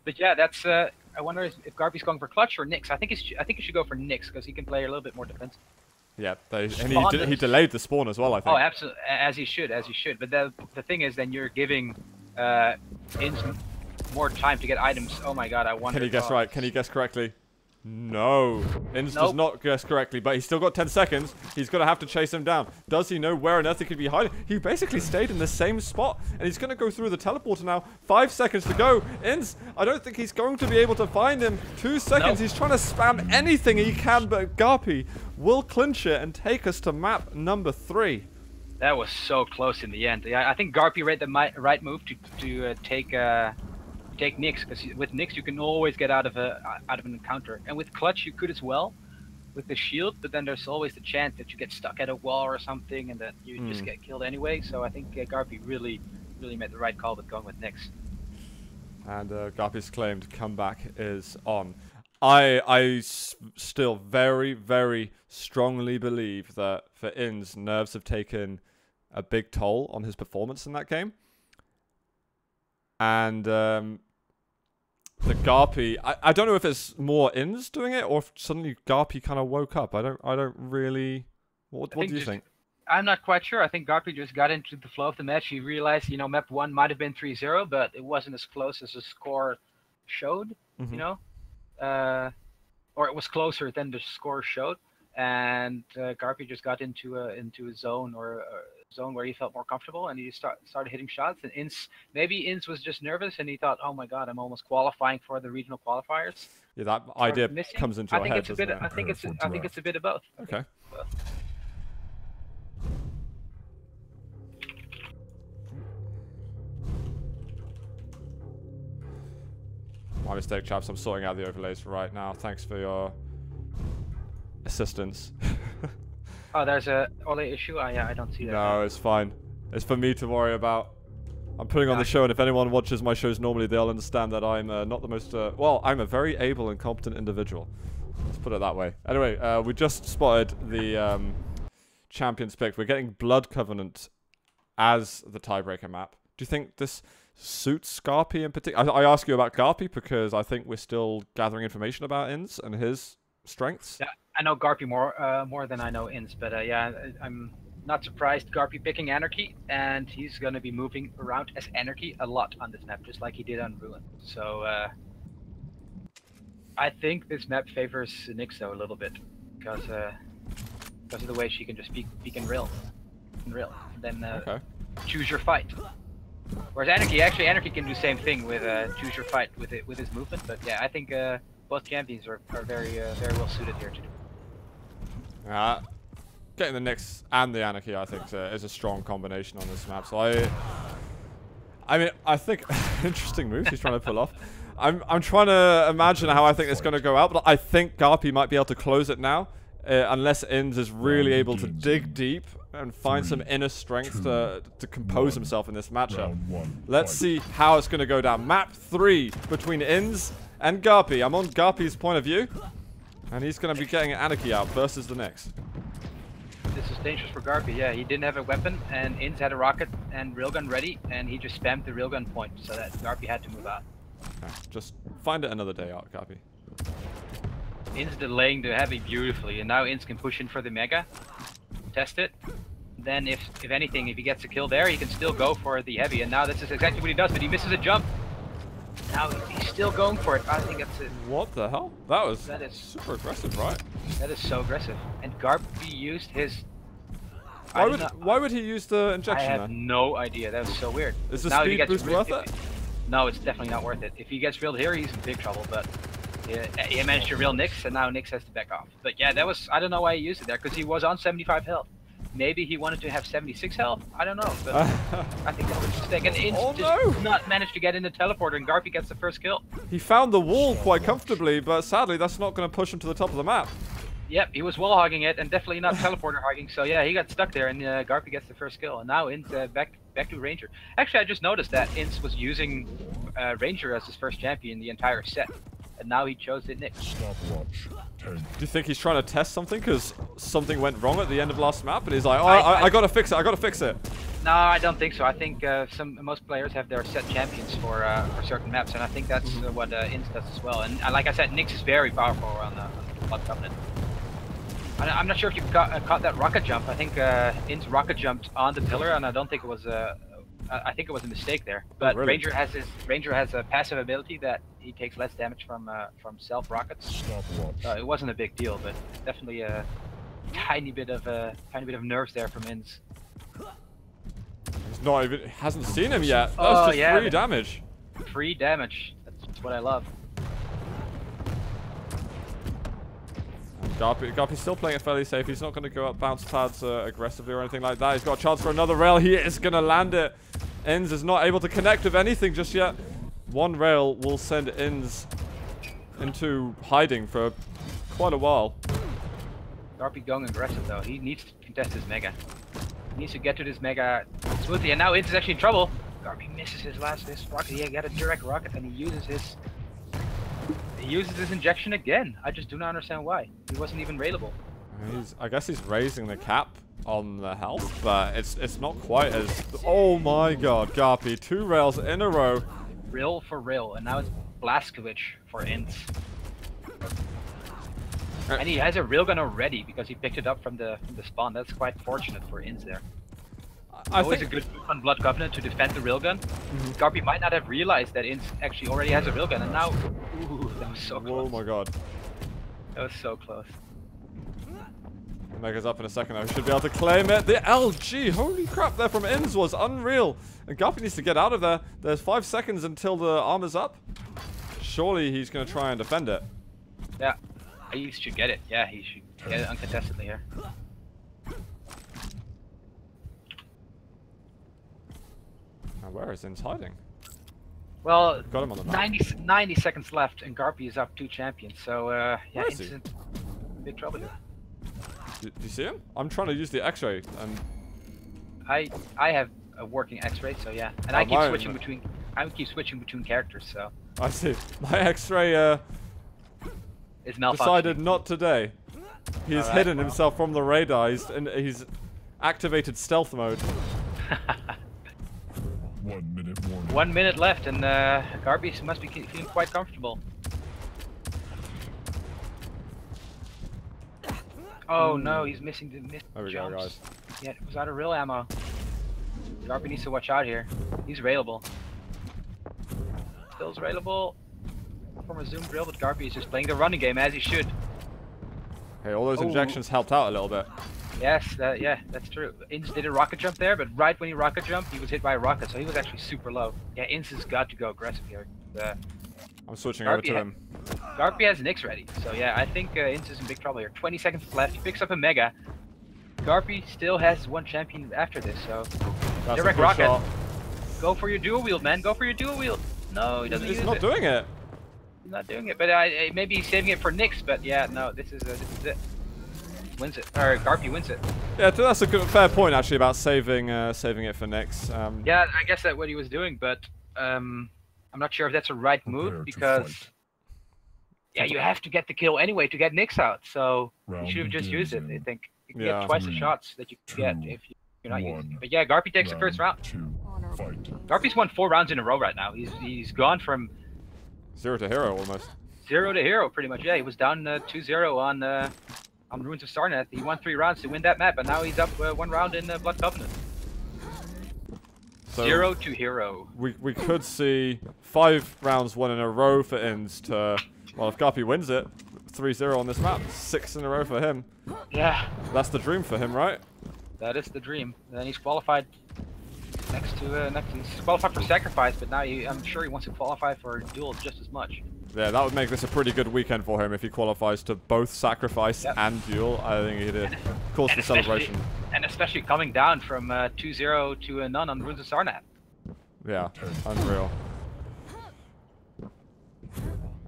but yeah, that's... I wonder if GaRpY's going for clutch or Nyx. I think he should go for Nyx, because he can play a little bit more defensive. Yeah, and he delayed the spawn as well, I think. Oh, absolutely, as he should. But the thing is, then you're giving Inns more time to get items. Oh my god, I wonder. Can he guess right? Can he guess correctly? No. Inns does not guess correctly, but he's still got 10 seconds. He's going to have to chase him down. Does he know where on earth he could be hiding? He basically stayed in the same spot, and he's going to go through the teleporter now. 5 seconds to go. Inns, I don't think he's going to be able to find him. 2 seconds. He's trying to spam anything he can, but GaRpY will clinch it and take us to map number 3. That was so close in the end. I think GaRpY made the right move to take Nyx, because with Nyx you can always get out of an encounter, and with clutch you could as well, with the shield. But then there's always the chance that you get stuck at a wall or something, and that you just get killed anyway. So I think GaRpY really made the right call with going with Nyx. And GaRpY's claimed comeback is on. I still very, very strongly believe that for Inns, nerves have taken a big toll on his performance in that game. And the GaRpY, I don't know if it's more Inns doing it or if suddenly GaRpY kind of woke up. I don't really. What do you think? I'm not quite sure. I think GaRpY just got into the flow of the match. He realized, map 1 might have been 3-0, but it wasn't as close as the score showed. Or it was closer than the score showed, and GaRpY just got into a zone or a zone where he felt more comfortable, and he started hitting shots. And maybe Inns was just nervous, and he thought, "Oh my God, I'm almost qualifying for the regional qualifiers." Yeah, that idea comes into your head, doesn't it? I think it's a bit of both. Okay. My mistake, chaps. I'm sorting out the overlays right now. Thanks for your assistance. Oh, there's a overlay issue? Oh, yeah, I don't see that. No, it's fine. It's for me to worry about. I'm putting on the show, and if anyone watches my shows normally, they'll understand that I'm not the most... well, I'm a very able and competent individual. Let's put it that way. Anyway, we just spotted the champions picked. We're getting Blood Covenant as the tiebreaker map. Do you think this suits GaRpY in particular? I ask you about GaRpY because I think we're still gathering information about Inns and his strengths. Yeah, I know GaRpY more than I know Inns, but yeah, I'm not surprised GaRpY picking Anarchy, and he's going to be moving around as Anarchy a lot on this map, just like he did on Ruin. So I think this map favors Nyx though a little bit, because of the way she can just peek and rail, and then choose your fight. Whereas Anarchy can do the same thing with choose your fight with his movement. But yeah, I think both champions are very well suited here to do. Getting the Nyx and the Anarchy, I think, is a strong combination on this map. So I mean, I think interesting moves he's trying to pull off. I'm trying to imagine how I think it's going to go out, but I think GaRpY might be able to close it now, unless Inns is really able to dig deep and find some inner strength to compose himself in this matchup. Let's see how it's going to go down. Map 3 between Inns and GaRpY. I'm on GaRpY's point of view, and he's going to be getting Anarchy out versus the Nyx. This is dangerous for GaRpY. Yeah, he didn't have a weapon, and Inns had a rocket and railgun ready, and he just spammed the railgun point so that GaRpY had to move out. Okay, just find it another day out, GaRpY. In's delaying the heavy beautifully, and now Ins can push in for the mega, test it. Then if anything, if he gets a kill there, he can still go for the heavy, and now this is exactly what he does, but he misses a jump. Now he's still going for it. I think that's it. What the hell? That is super aggressive, right? That is so aggressive. And GaRpY used his... Why would he use the injection? I have no idea. That was so weird. Is the speed boost worth it? No, it's definitely not worth it. If he gets reeled here, he's in big trouble, but he managed to reel Nyx, and now Nyx has to back off. But yeah, that was... I don't know why he used it there, because he was on 75 health. Maybe he wanted to have 76 health? I don't know, but I think that was a mistake. And Ins just not managed to get in the teleporter, and GaRpY gets the first kill. He found the wall quite comfortably, but sadly that's not going to push him to the top of the map. Yep, he was wall hogging it, and definitely not teleporter hogging, so yeah, he got stuck there, and GaRpY gets the first kill. And now Ins back to Ranger. Actually, I just noticed that Ins was using Ranger as his first champion the entire set. And now he chose it Nyx. Stopwatch 10. Do you think he's trying to test something because something went wrong at the end of last map and he's like, oh, I gotta fix it, I gotta fix it? No, I don't think so. I think most players have their set champions for certain maps, and I think that's what Ins does as well. And like I said, Nyx is very powerful on the Blood Covenant. I'm not sure if you caught that rocket jump. I think Ins rocket jumped on the pillar, and I don't think it was I think it was a mistake there. But really? Ranger has a passive ability that he takes less damage from self rockets. It wasn't a big deal, but definitely a tiny bit of nerves there from Ins. He's not even hasn't seen him yet. That's just free damage. Free damage. That's what I love. GaRpY's still playing it fairly safe. He's not going to go up bounce pads aggressively or anything like that. He's got a chance for another rail. He is going to land it. Ins is not able to connect with anything just yet. One rail will send Ins into hiding for quite a while. GaRpY going aggressive though. He needs to contest his mega. He needs to get to this mega smoothly, and now Ins is actually in trouble. GaRpY misses his rocket. He got a direct rocket, and he uses his injection again. I just do not understand why. He wasn't even railable. I guess he's raising the cap on the health, but it's not quite as... Oh my god, GaRpY, 2 rails in a row. Rail for rail, and now it's Blazkowicz for Ins. And he has a railgun already because he picked it up from the spawn. That's quite fortunate for Ins there. Always a good move on Blood Covenant to defend the railgun. GaRpY might not have realized that Ins actually already has a railgun, and now... Ooh, that was so close. Oh my god. That was so close. The Mega's up in a second. I should be able to claim it. The LG! Holy crap, there from Ins was unreal. And GaRpY needs to get out of there. There's 5 seconds until the armor's up. Surely he's going to try and defend it. Yeah, he should get it. Yeah, he should get it uncontestedly here. Now where is Ins hiding? Well, got him on the map. 90 seconds left, and GaRpY is up 2 champions. So, yeah, Ins is in big trouble here. Do you see him? I'm trying to use the X-ray, and I have a working X-ray, so yeah, and I keep switching between. I keep switching between characters, so. I see. My X-ray is malfunctioning. decided not today. He's hidden himself from the radar. He's activated stealth mode. 1 minute warning. 1 minute left, and GaRpY must be feeling quite comfortable. Oh no, he's missing the There we go, guys. Yeah, it was out of real ammo. GaRpY needs to watch out here. He's railable. Still's railable from a zoom drill, but GaRpY is just playing the running game as he should. Hey, all those injections helped out a little bit. Yes, yeah, that's true. Ins did a rocket jump there, but right when he rocket jumped, he was hit by a rocket, so he was actually super low. Yeah, Ins has got to go aggressive here. I'm switching over to him. GaRpY has Nyx ready, so yeah, I think Ins is in big trouble here. 20 seconds left, he picks up a mega. GaRpY still has 1 champion after this, so... That's direct a good rocket. shot. Go for your dual wield, man, go for your dual wield. No, he doesn't use it. He's not doing it. He's not doing it, but maybe he's saving it for Nyx, but yeah, no, this is it. Wins it, or GaRpY wins it. Yeah, that's a fair point actually about saving it for Nyx. Yeah, I guess that's what he was doing, but I'm not sure if that's a right move because yeah, you have to get the kill anyway to get Nyx out. So you should have just used it. I think you can get twice the shots that you can get if you're not using it. But yeah, GaRpY takes the first round. GaRpY's won 4 rounds in a row right now. He's gone from 0 to hero almost. 0 to hero, pretty much. Yeah, he was down 2-0 on Ruins of Sarnath. He won 3 rounds to win that map, and now he's up 1 round in Blood Covenant. So 0 to hero. We could see 5 rounds won in a row for Inns to, well, if GaRpY wins it, 3-0 on this map, 6 in a row for him. Yeah. That's the dream for him, right? That is the dream. And he's qualified he's qualified for Sacrifice, but now I'm sure he wants to qualify for Duel just as much. Yeah, that would make this a pretty good weekend for him if he qualifies to both Sacrifice and Duel. I think he'd cause for celebration. And especially coming down from 2-0 to a none on Ruins of Sarnath. Yeah, unreal.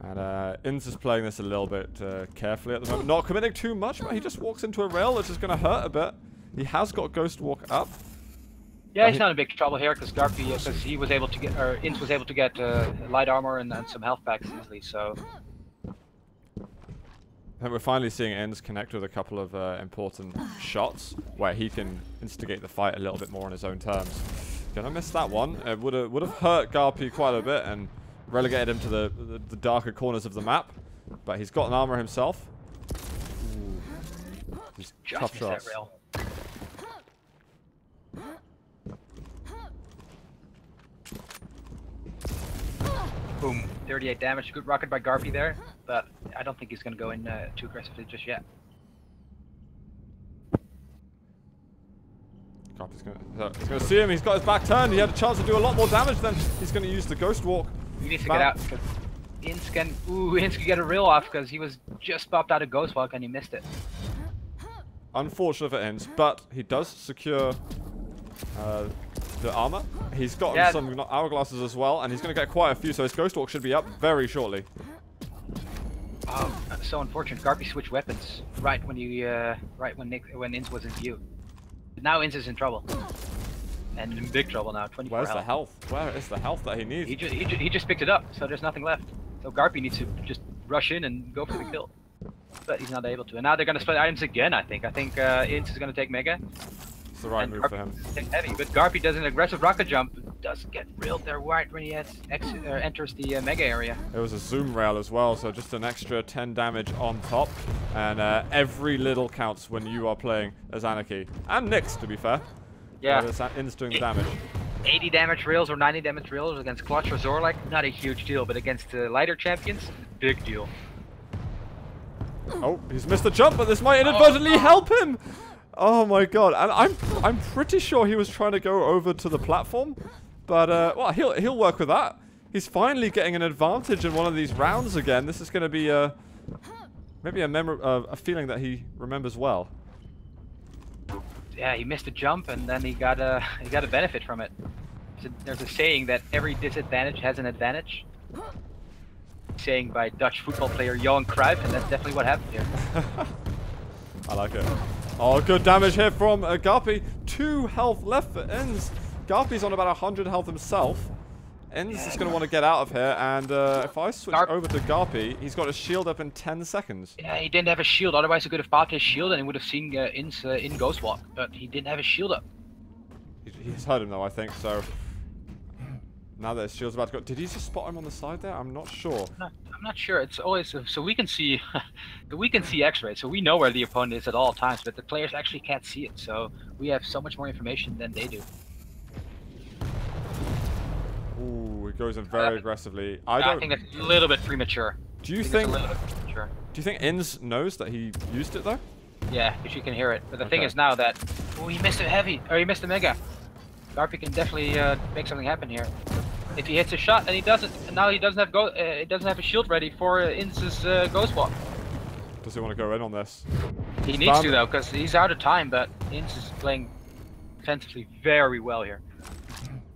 And Inns is playing this a little bit carefully at the moment. Not committing too much, but he just walks into a rail, which is going to hurt a bit. He has got Ghost Walk up. Yeah, he's not in big trouble here because GaRpY, because he was able to get, or Inns was able to get light armor and some health packs easily. So. And we're finally seeing Inns connect with a couple of important shots where he can instigate the fight a little bit more on his own terms. Gonna miss that one. It would have hurt GaRpY quite a bit and relegated him to the darker corners of the map. But he's got an armor himself. Ooh. These tough shots. That rail. Boom, 38 damage. Good rocket by GaRpY there, but I don't think he's going to go in too aggressively just yet. He's going to see him. He's got his back turned. He had a chance to do a lot more damage than he's going to use the Ghost Walk. He needs to get out because Inns can get a reel off because he was just popped out of Ghost Walk and he missed it. Unfortunate for Inns, but he does secure the armor. He's got some hourglasses as well, and he's going to get quite a few, so his Ghost Walk should be up very shortly. Oh, so unfortunate. GaRpY switched weapons right when when Inns was in view. Now Inns is in trouble. And in big trouble now, 24 Where's health. the health? Where is the health that he needs? He just picked it up, so there's nothing left. So GaRpY needs to just rush in and go for the kill. But he's not able to. And now they're going to split items again, I think. I think Inns is going to take Mega. It's the right move for him. Heavy, but GaRpY does an aggressive rocket jump. Does get reeled there right when he enters the Mega area. It was a zoom rail as well, so just an extra 10 damage on top. And every little counts when you are playing as Anarchy. And Nyx, to be fair. Yeah. Inns doing the damage. 80 damage reels or 90 damage reels against Clutch or Zorlak, not a huge deal, but against lighter champions, big deal. Oh, he's missed the jump, but this might inadvertently help him. Oh my god! And I'm pretty sure he was trying to go over to the platform, but well, he'll work with that. He's finally getting an advantage in one of these rounds again. This is going to be maybe a feeling that he remembers well. Yeah, he missed a jump and then he got a benefit from it. So there's a saying that every disadvantage has an advantage. Saying by Dutch football player Johan Cruyff, and that's definitely what happened here. I like it. Oh, good damage here from GaRpY. 2 health left for Inns. GaRpY's on about 100 health himself. Inns is going to want to get out of here, and if I switch over to GaRpY, he's got a shield up in 10 seconds. Yeah, he didn't have a shield, otherwise he could have popped his shield and he would have seen Inns in Ghost Walk, but he didn't have a shield up. He's hurt him though, I think, so... Now that his shield's about to go... Did he just spot him on the side there? I'm not sure. I'm not sure. It's always... So we can see... we can see X-rays, so we know where the opponent is at all times, but the players actually can't see it, so we have so much more information than they do. Ooh, he goes in very aggressively. I think that's a little bit premature. Do you think... Do you think Inns knows that he used it though? Yeah, because you can hear it. But the thing is now that... Oh, he missed a heavy, or he missed a Mega. GaRpY can definitely make something happen here. If he hits a shot and he doesn't, and now he doesn't have a shield ready for Inns' Ghost Walk. Does he want to go in on this? He needs to though, because he's out of time. But Inns is playing defensively very well here.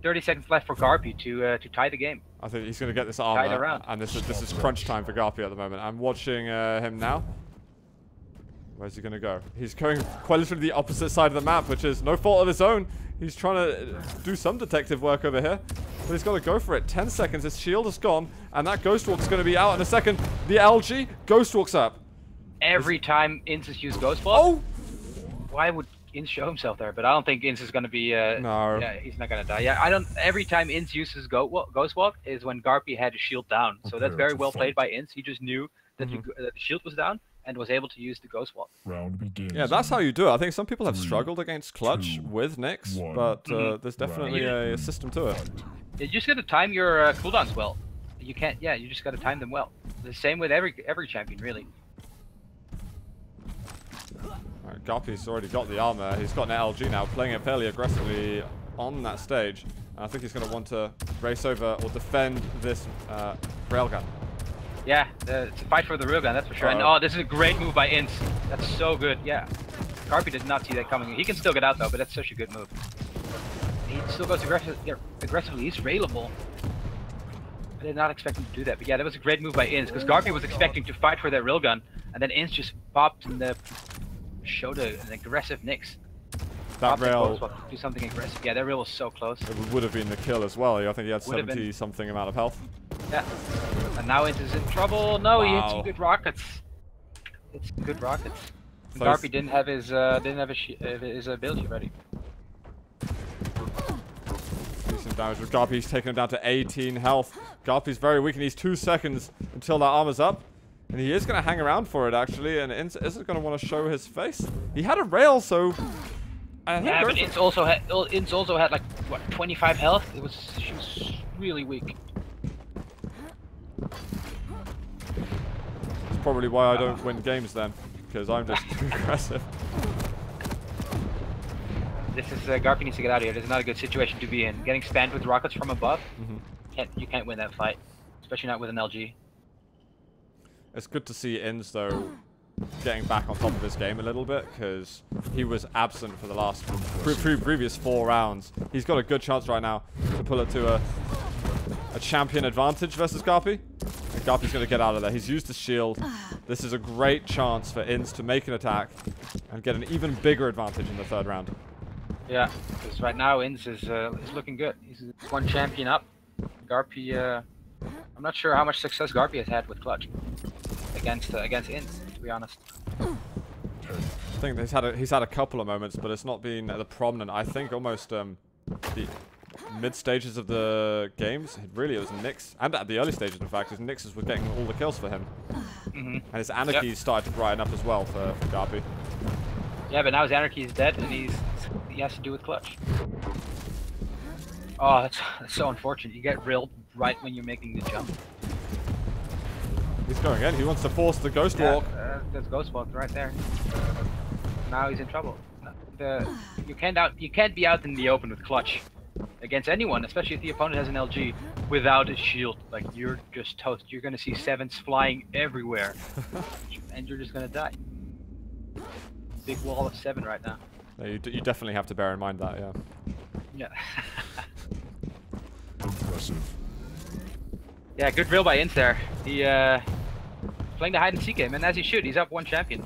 30 seconds left for GaRpY to tie the game. I think he's going to get this armor, and this is crunch time for GaRpY at the moment. I'm watching him now. Where's he going to go? He's going quite literally the opposite side of the map, which is no fault of his own. He's trying to do some detective work over here, but he's got to go for it. 10 seconds, his shield is gone, and that Ghost Walk is going to be out in a second. The LG, Ghost Walk's up. Every time Inns has used Ghost Walk, why would Inns show himself there, but I don't think Inns is gonna be. No. Yeah, he's not gonna die. Yeah, I don't. Every time Inns uses Ghost Walk is when GaRpY had his shield down. So that's very well played by Inns. He just knew that the shield was down and was able to use the Ghost Walk. Round begins. Yeah, that's how you do it. I think some people have struggled against Clutch 2, with Nyx, 1. but there's definitely a system to it. You just gotta time your cooldowns well. You can't. Yeah, you just gotta time them well. The same with every champion, really. Right, GaRpY's already got the armor. He's got an LG now, playing it fairly aggressively on that stage. And I think he's going to want to race over or defend this railgun. Yeah, it's a fight for the railgun, that's for sure. And oh, this is a great move by Inns. That's so good. Yeah, GaRpY did not see that coming. He can still get out though, but that's such a good move. He still goes aggressively. He's railable. I did not expect him to do that, but yeah, that was a great move by Inns because GaRpY was expecting to fight for that railgun, and then Inns just popped and showed an aggressive Nyx. That rail do something aggressive. Yeah, that rail was so close. It would have been the kill as well. I think he had 70 something amount of health. Yeah, and now Inns is in trouble. No, he hit some good rockets. It's good rockets. So GaRpY didn't have his ability ready. Decent damage with GaRpY. He's taken him down to 18 health. GaRpY's very weak and he's 2 seconds until that armor's up. And he is going to hang around for it, actually, and Inns isn't going to want to show his face. He had a rail, so... yeah, but Inns also had like, what, 25 health? She was really weak. That's probably why I don't win games then, because I'm just too aggressive. This is, GaRpY needs to get out of here. This is not a good situation to be in. Getting spammed with rockets from above, you can't win that fight. Especially not with an LG. It's good to see Inns, though, getting back on top of his game a little bit, because he was absent for the last previous 4 rounds. He's got a good chance right now to pull it to a champion advantage versus GaRpY. And GaRpY's going to get out of there. He's used his shield. This is a great chance for Inns to make an attack and get an even bigger advantage in the 3rd round. Yeah, because right now Inns is looking good. He's 1 champion up. GaRpY, I'm not sure how much success GaRpY has had with Clutch against Inns, to be honest. I think he's had a couple of moments, but it's not been the prominent. I think almost the mid stages of the games, it was Nyx, and at the early stages, in fact, his Nyxes were getting all the kills for him. And his Anarchy started to brighten up as well for GaRpY. Yeah, but now his Anarchy is dead, and he has to do with Clutch. Oh, that's so unfortunate. You get railed right when you're making the jump. He's going in. He wants to force the Ghost Walk. There's Ghost Walk right there. Now he's in trouble. You can't be out in the open with Clutch against anyone, especially if the opponent has an LG, without a shield. Like, you're just toast. You're gonna see 7s flying everywhere, and you're just gonna die. Big wall of 7 right now. Yeah, you definitely have to bear in mind that, yeah. Yeah. Impressive. Yeah, good drill by Inns there. He playing the hide and seek game, and as he should, he's up 1 champion.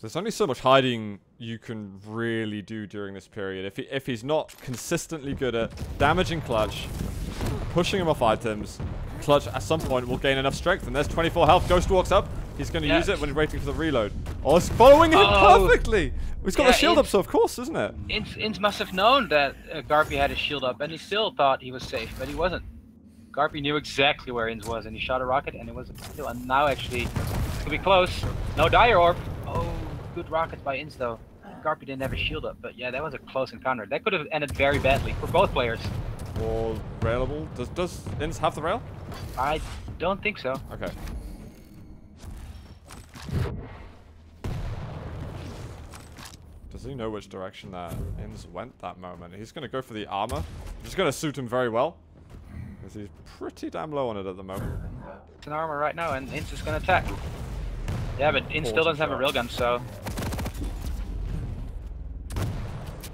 There's only so much hiding you can really do during this period. If he's not consistently good at damaging Clutch, pushing him off items, Clutch at some point will gain enough strength, and there's 24 health. Ghost walks up. He's going to use it when he's waiting for the reload. Oh, it's following him perfectly. He's got the shield up, so of course, isn't it? Inns must have known that GaRpY had his shield up, and he still thought he was safe, but he wasn't. GaRpY knew exactly where Inns was, and he shot a rocket, and it wasn't still. And now, actually, it's gonna be close. No Dire Orb. Oh, good rockets by Inns, though. GaRpY didn't have his shield up, but yeah, that was a close encounter. That could have ended very badly for both players. Or railable. Does Inns have the rail? I don't think so. Okay. Does he know which direction that Inns went that moment? He's going to go for the armor. Just going to suit him very well, because he's pretty damn low on it at the moment. It's an armor right now, and Inns is going to attack. Yeah, but Inns still doesn't have a railgun, so...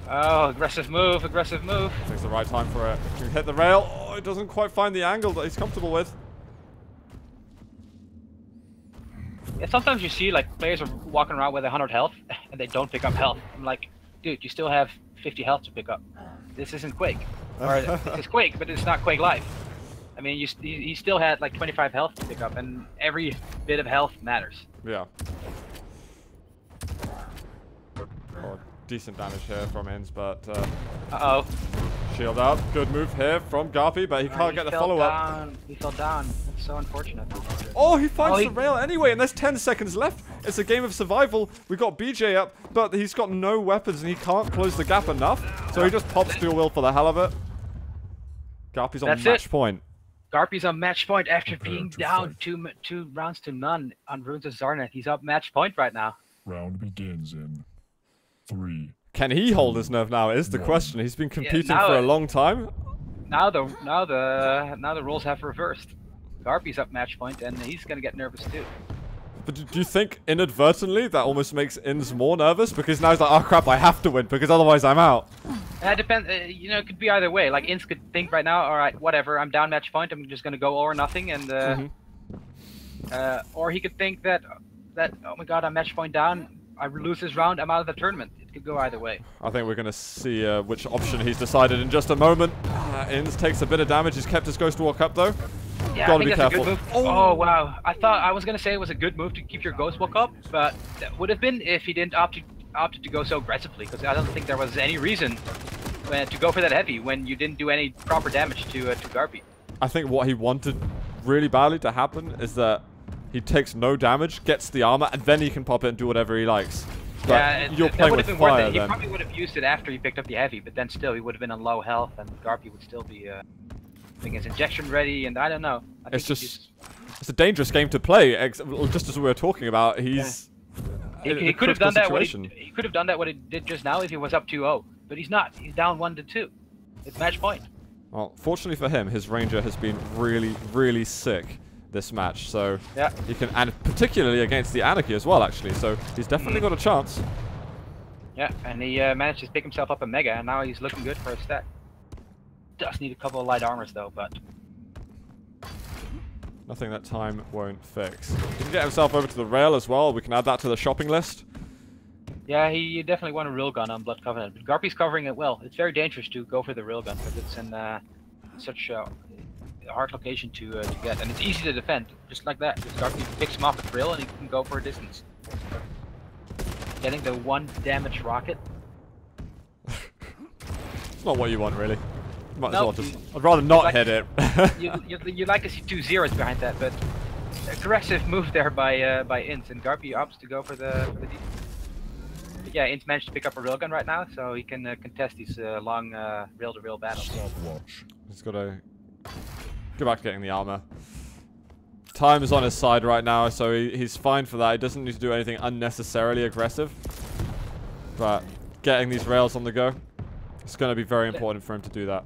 Oh, aggressive move, aggressive move. I think it's the right time for it. Can hit the rail. Oh, it doesn't quite find the angle that he's comfortable with. Yeah, sometimes you see like players are walking around with 100 health and they don't pick up health. I'm like, dude, you still have 50 health to pick up. This isn't Quake. Or this is Quake, but it's not Quake Live. I mean, you still had like 25 health to pick up, and every bit of health matters. Yeah. Oh. decent damage here from Inns, but Uh-oh. shield up. Good move here from GaRpY, but he can't get the follow-up. He fell down. That's so unfortunate. Oh, he finds the rail anyway, and there's 10 seconds left. It's a game of survival. We've got BJ up, but he's got no weapons, and he can't close the gap enough. So he just pops Duel for the hell of it. GaRpY's on match point. GaRpY's on match point after being down two rounds to none on Runes of Zarneth. He's up match point right now. Round begins in 3. Can he hold his nerve now? Is the question. He's been competing for a long time. Now the roles have reversed. GaRpY's up match point, and he's gonna get nervous too. But do you think inadvertently that almost makes Inns more nervous? Because now he's like, oh crap, I have to win because otherwise I'm out. It depends. You know, it could be either way. Like Inns could think right now, all right, whatever, I'm down match point. I'm just gonna go all or nothing, and or he could think that oh my god, I'm match point down. I lose this round. I'm out of the tournament. It could go either way. I think we're gonna see which option he's decided in just a moment. Inns takes a bit of damage. He's kept his Ghost Walk up though. Yeah, Gotta I think be that's careful. a good move. Oh wow, I was gonna say it was a good move to keep your Ghost Walk up, but that would have been if he didn't opted to go so aggressively, because I don't think there was any reason to go for that heavy when you didn't do any proper damage to GaRpY. I think what he wanted really badly to happen is that he takes no damage, gets the armor, and then he can pop it and do whatever he likes. But Yeah, you're playing with fire He then. probably would have used it after he picked up the heavy, but then still he would have been on low health, and GaRpY would still be getting his injection ready, and I don't know. I It's think just it's a dangerous game to play. Just as we were talking about, he's he could have done that. He could have done that what he did just now if he was up 2-0, but he's not. He's down 1-2. It's match point. Well, fortunately for him, his Ranger has been really sick this match, so Yeah. he can, and particularly against the Anarchy as well, actually. So he's definitely got a chance. Yeah, and he managed to pick himself up a Mega, and now he's looking good for a stack. Does need a couple of light armors though, but Nothing that time won't fix. He can get himself over to the rail as well. We can add that to the shopping list. yeah, he definitely won a railgun on Blood Covenant. But GaRpY's covering it well. It's very dangerous to go for the railgun because it's in such a hard location to get, and it's easy to defend, just like that. Just GaRpY picks him off the rail and he can go for a distance. Getting the 1 damage rocket. It's not what you want, really. Might as No, well just, I'd rather not like- hit it. you like to see 2 zeros behind that, but aggressive move there by Inns, and GaRpY opts to go for the defense. But yeah, Inns managed to pick up a railgun right now, so he can contest these long rail-to-rail battles. Stopwatch. He's got to go back to getting the armor. Time is on his side right now, so he's fine for that. He doesn't need to do anything unnecessarily aggressive. But getting these rails on the go, it's going to be very important for him to do that.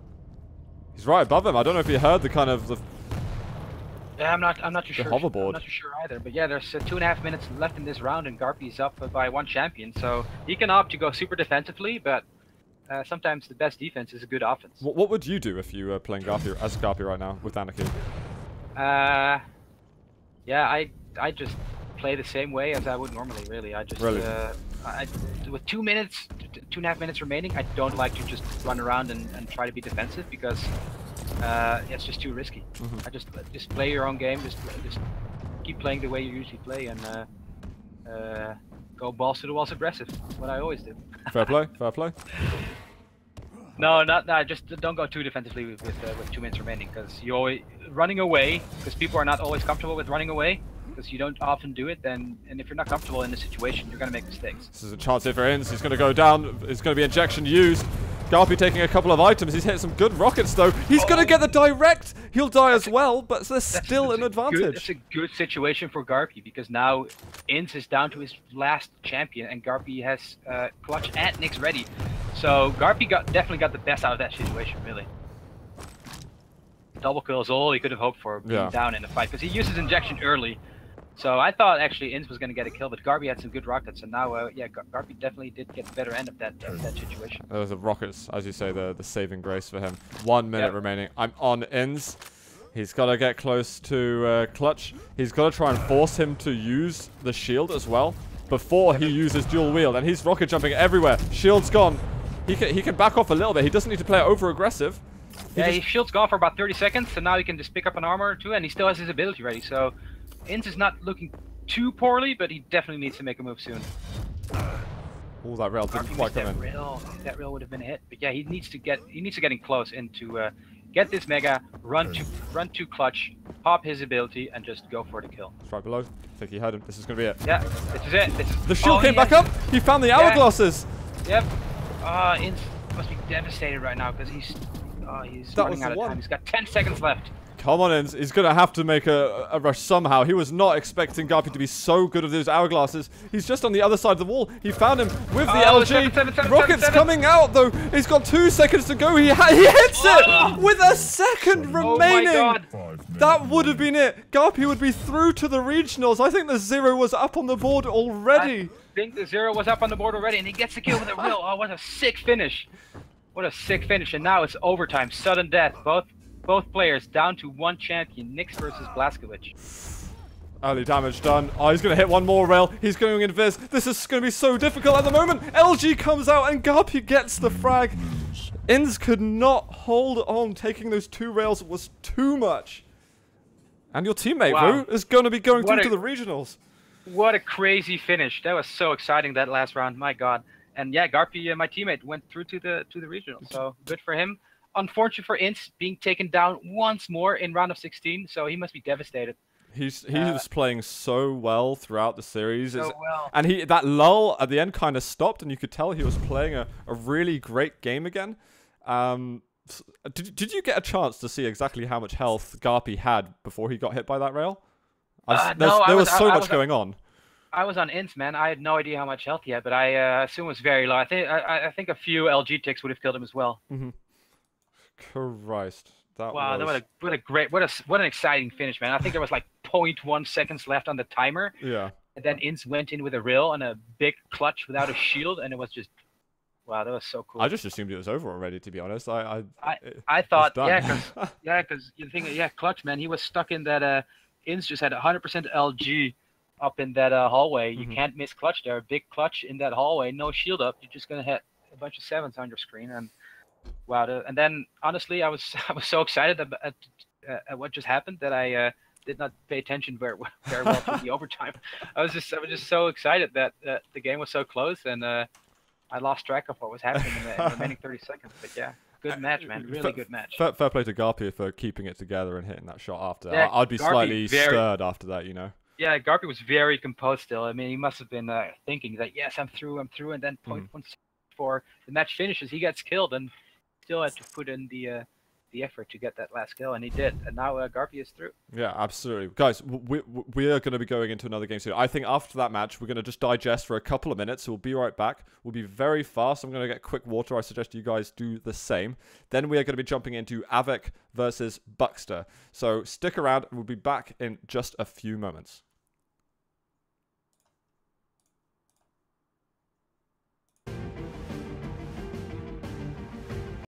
He's right above him. I don't know if you heard the kind of Yeah, I'm not too sure. hoverboard. I'm not too sure either. But yeah, there's 2.5 minutes left in this round, and GaRpY's up by 1 champion, so he can opt to go super defensively, but sometimes the best defense is a good offense. What would you do if you were playing GaRpY as GaRpY right now with Anarchy? Yeah, I just play the same way as I would normally. Really, I just with 2 minutes, 2.5 minutes remaining, I don't like to just run around and try to be defensive because it's just too risky. I just play your own game. Just keep playing the way you usually play and go balls to the walls aggressive. What I always do. Fair play. Fair play. No, just don't go too defensively with 2 minutes remaining, because you always running away, because people are not always comfortable with running away, because you don't often do it. And if you're not comfortable in the situation, you're gonna make mistakes. This is a chance here for Inns. He's going to go down. It's going to be injection used. GaRpY taking a couple of items. He's hit some good rockets though. He's going to get the direct. He'll die as well, but there's still an advantage. It's a good situation for GaRpY, because now Inns is down to his last champion, and GaRpY has Clutch and Nyx ready. So GaRpY definitely got the best out of that situation, really. Double kill is all he could have hoped for being down in the fight, because he used his injection early. So I thought actually Inns was going to get a kill, but GaRpY had some good rockets, and now yeah, GaRpY definitely did get the better end of that situation. Those are rockets, as you say, the saving grace for him. 1 minute remaining. I'm on Inns. He's got to get close to Clutch. He's got to try and force him to use the shield as well before he uses dual wield, and he's rocket jumping everywhere. Shield's gone. He can back off a little bit. He doesn't need to play it over aggressive. His shield's gone for about 30 seconds, so now he can just pick up an armor or two, and he still has his ability ready. So Inns is not looking too poorly, but he definitely needs to make a move soon. Oh, that rail didn't quite come in. That rail would have been a hit. But yeah, he needs to get in close and to get this mega, run to clutch, pop his ability, and just go for the kill. It's right below. I think he heard him. This is gonna be it. Yeah, this is it. The shield came back up. He found the hourglasses. Yep. Inns must be devastated right now because he's running out of time. He's got 10 seconds left. Come on, Inns. He's going to have to make a rush somehow. He was not expecting GaRpY to be so good with those hourglasses. He's just on the other side of the wall. He found him with the LG. Rocket's coming out, though. He's got 2 seconds to go. He hits it with a second remaining. Oh my God. That would have been it. GaRpY would be through to the regionals. I think the 0 was up on the board already. I think the 0 was up on the board already, and he gets the kill with a real. Oh, what a sick finish. What a sick finish. And now it's overtime. Sudden death. Both players down to 1 champion. Nix versus Blaskovic. Early damage done. Oh, he's going to hit one more rail. He's going in Viz. This is going to be so difficult at the moment. LG comes out and GaRpY gets the frag. Inns could not hold on. Taking those 2 rails was too much. And your teammate, Ro, is going to be going through to the regionals. What a crazy finish. That was so exciting, that last round. My God. And yeah, GaRpY, my teammate, went through to the regionals. So good for him. Unfortunate for Inns being taken down once more in round of 16, so he must be devastated. He was playing so well throughout the series, so well. And that lull at the end kind of stopped, and you could tell he was playing a really great game again. Did you get a chance to see exactly how much health GaRpY had before he got hit by that rail? There was so much going on. I was on Inns, man. I had no idea how much health he had, but I assume it was very low. I think a few LG ticks would have killed him as well. Mm-hmm. Christ, what an exciting finish, man. I think there was like 0.1 seconds left on the timer. Yeah. And then Inns went in with a rail and a big clutch without a shield, and it was just, wow, that was so cool. I just assumed it was over already, to be honest. I thought, because you think, clutch, man. He was stuck in that. Inns just had 100% LG up in that hallway. You can't miss clutch there. Big clutch in that hallway, no shield up. You're just gonna hit a bunch of 7s on your screen, and wow. And then honestly, I was so excited at what just happened that I did not pay attention very well to the overtime. I was just so excited that the game was so close, and I lost track of what was happening in the remaining 30 seconds. But yeah, good match, man. Really good match. Fair play to GaRpY for keeping it together and hitting that shot after. Yeah, I'd be slightly stirred after that, you know. Yeah, GaRpY was very composed still. I mean, he must have been thinking that, yes, I'm through, and then 0.1 before the match finishes, he gets killed, and still had to put in the effort to get that last kill, and he did. And now GaRpY is through. Yeah, absolutely. Guys, we are going to be going into another game soon. I think after that match, we're going to just digest for a couple of minutes. So we'll be right back. We'll be very fast. I'm going to get quick water. I suggest you guys do the same. Then we are going to be jumping into Avec versus Buckster. So stick around. We'll be back in just a few moments.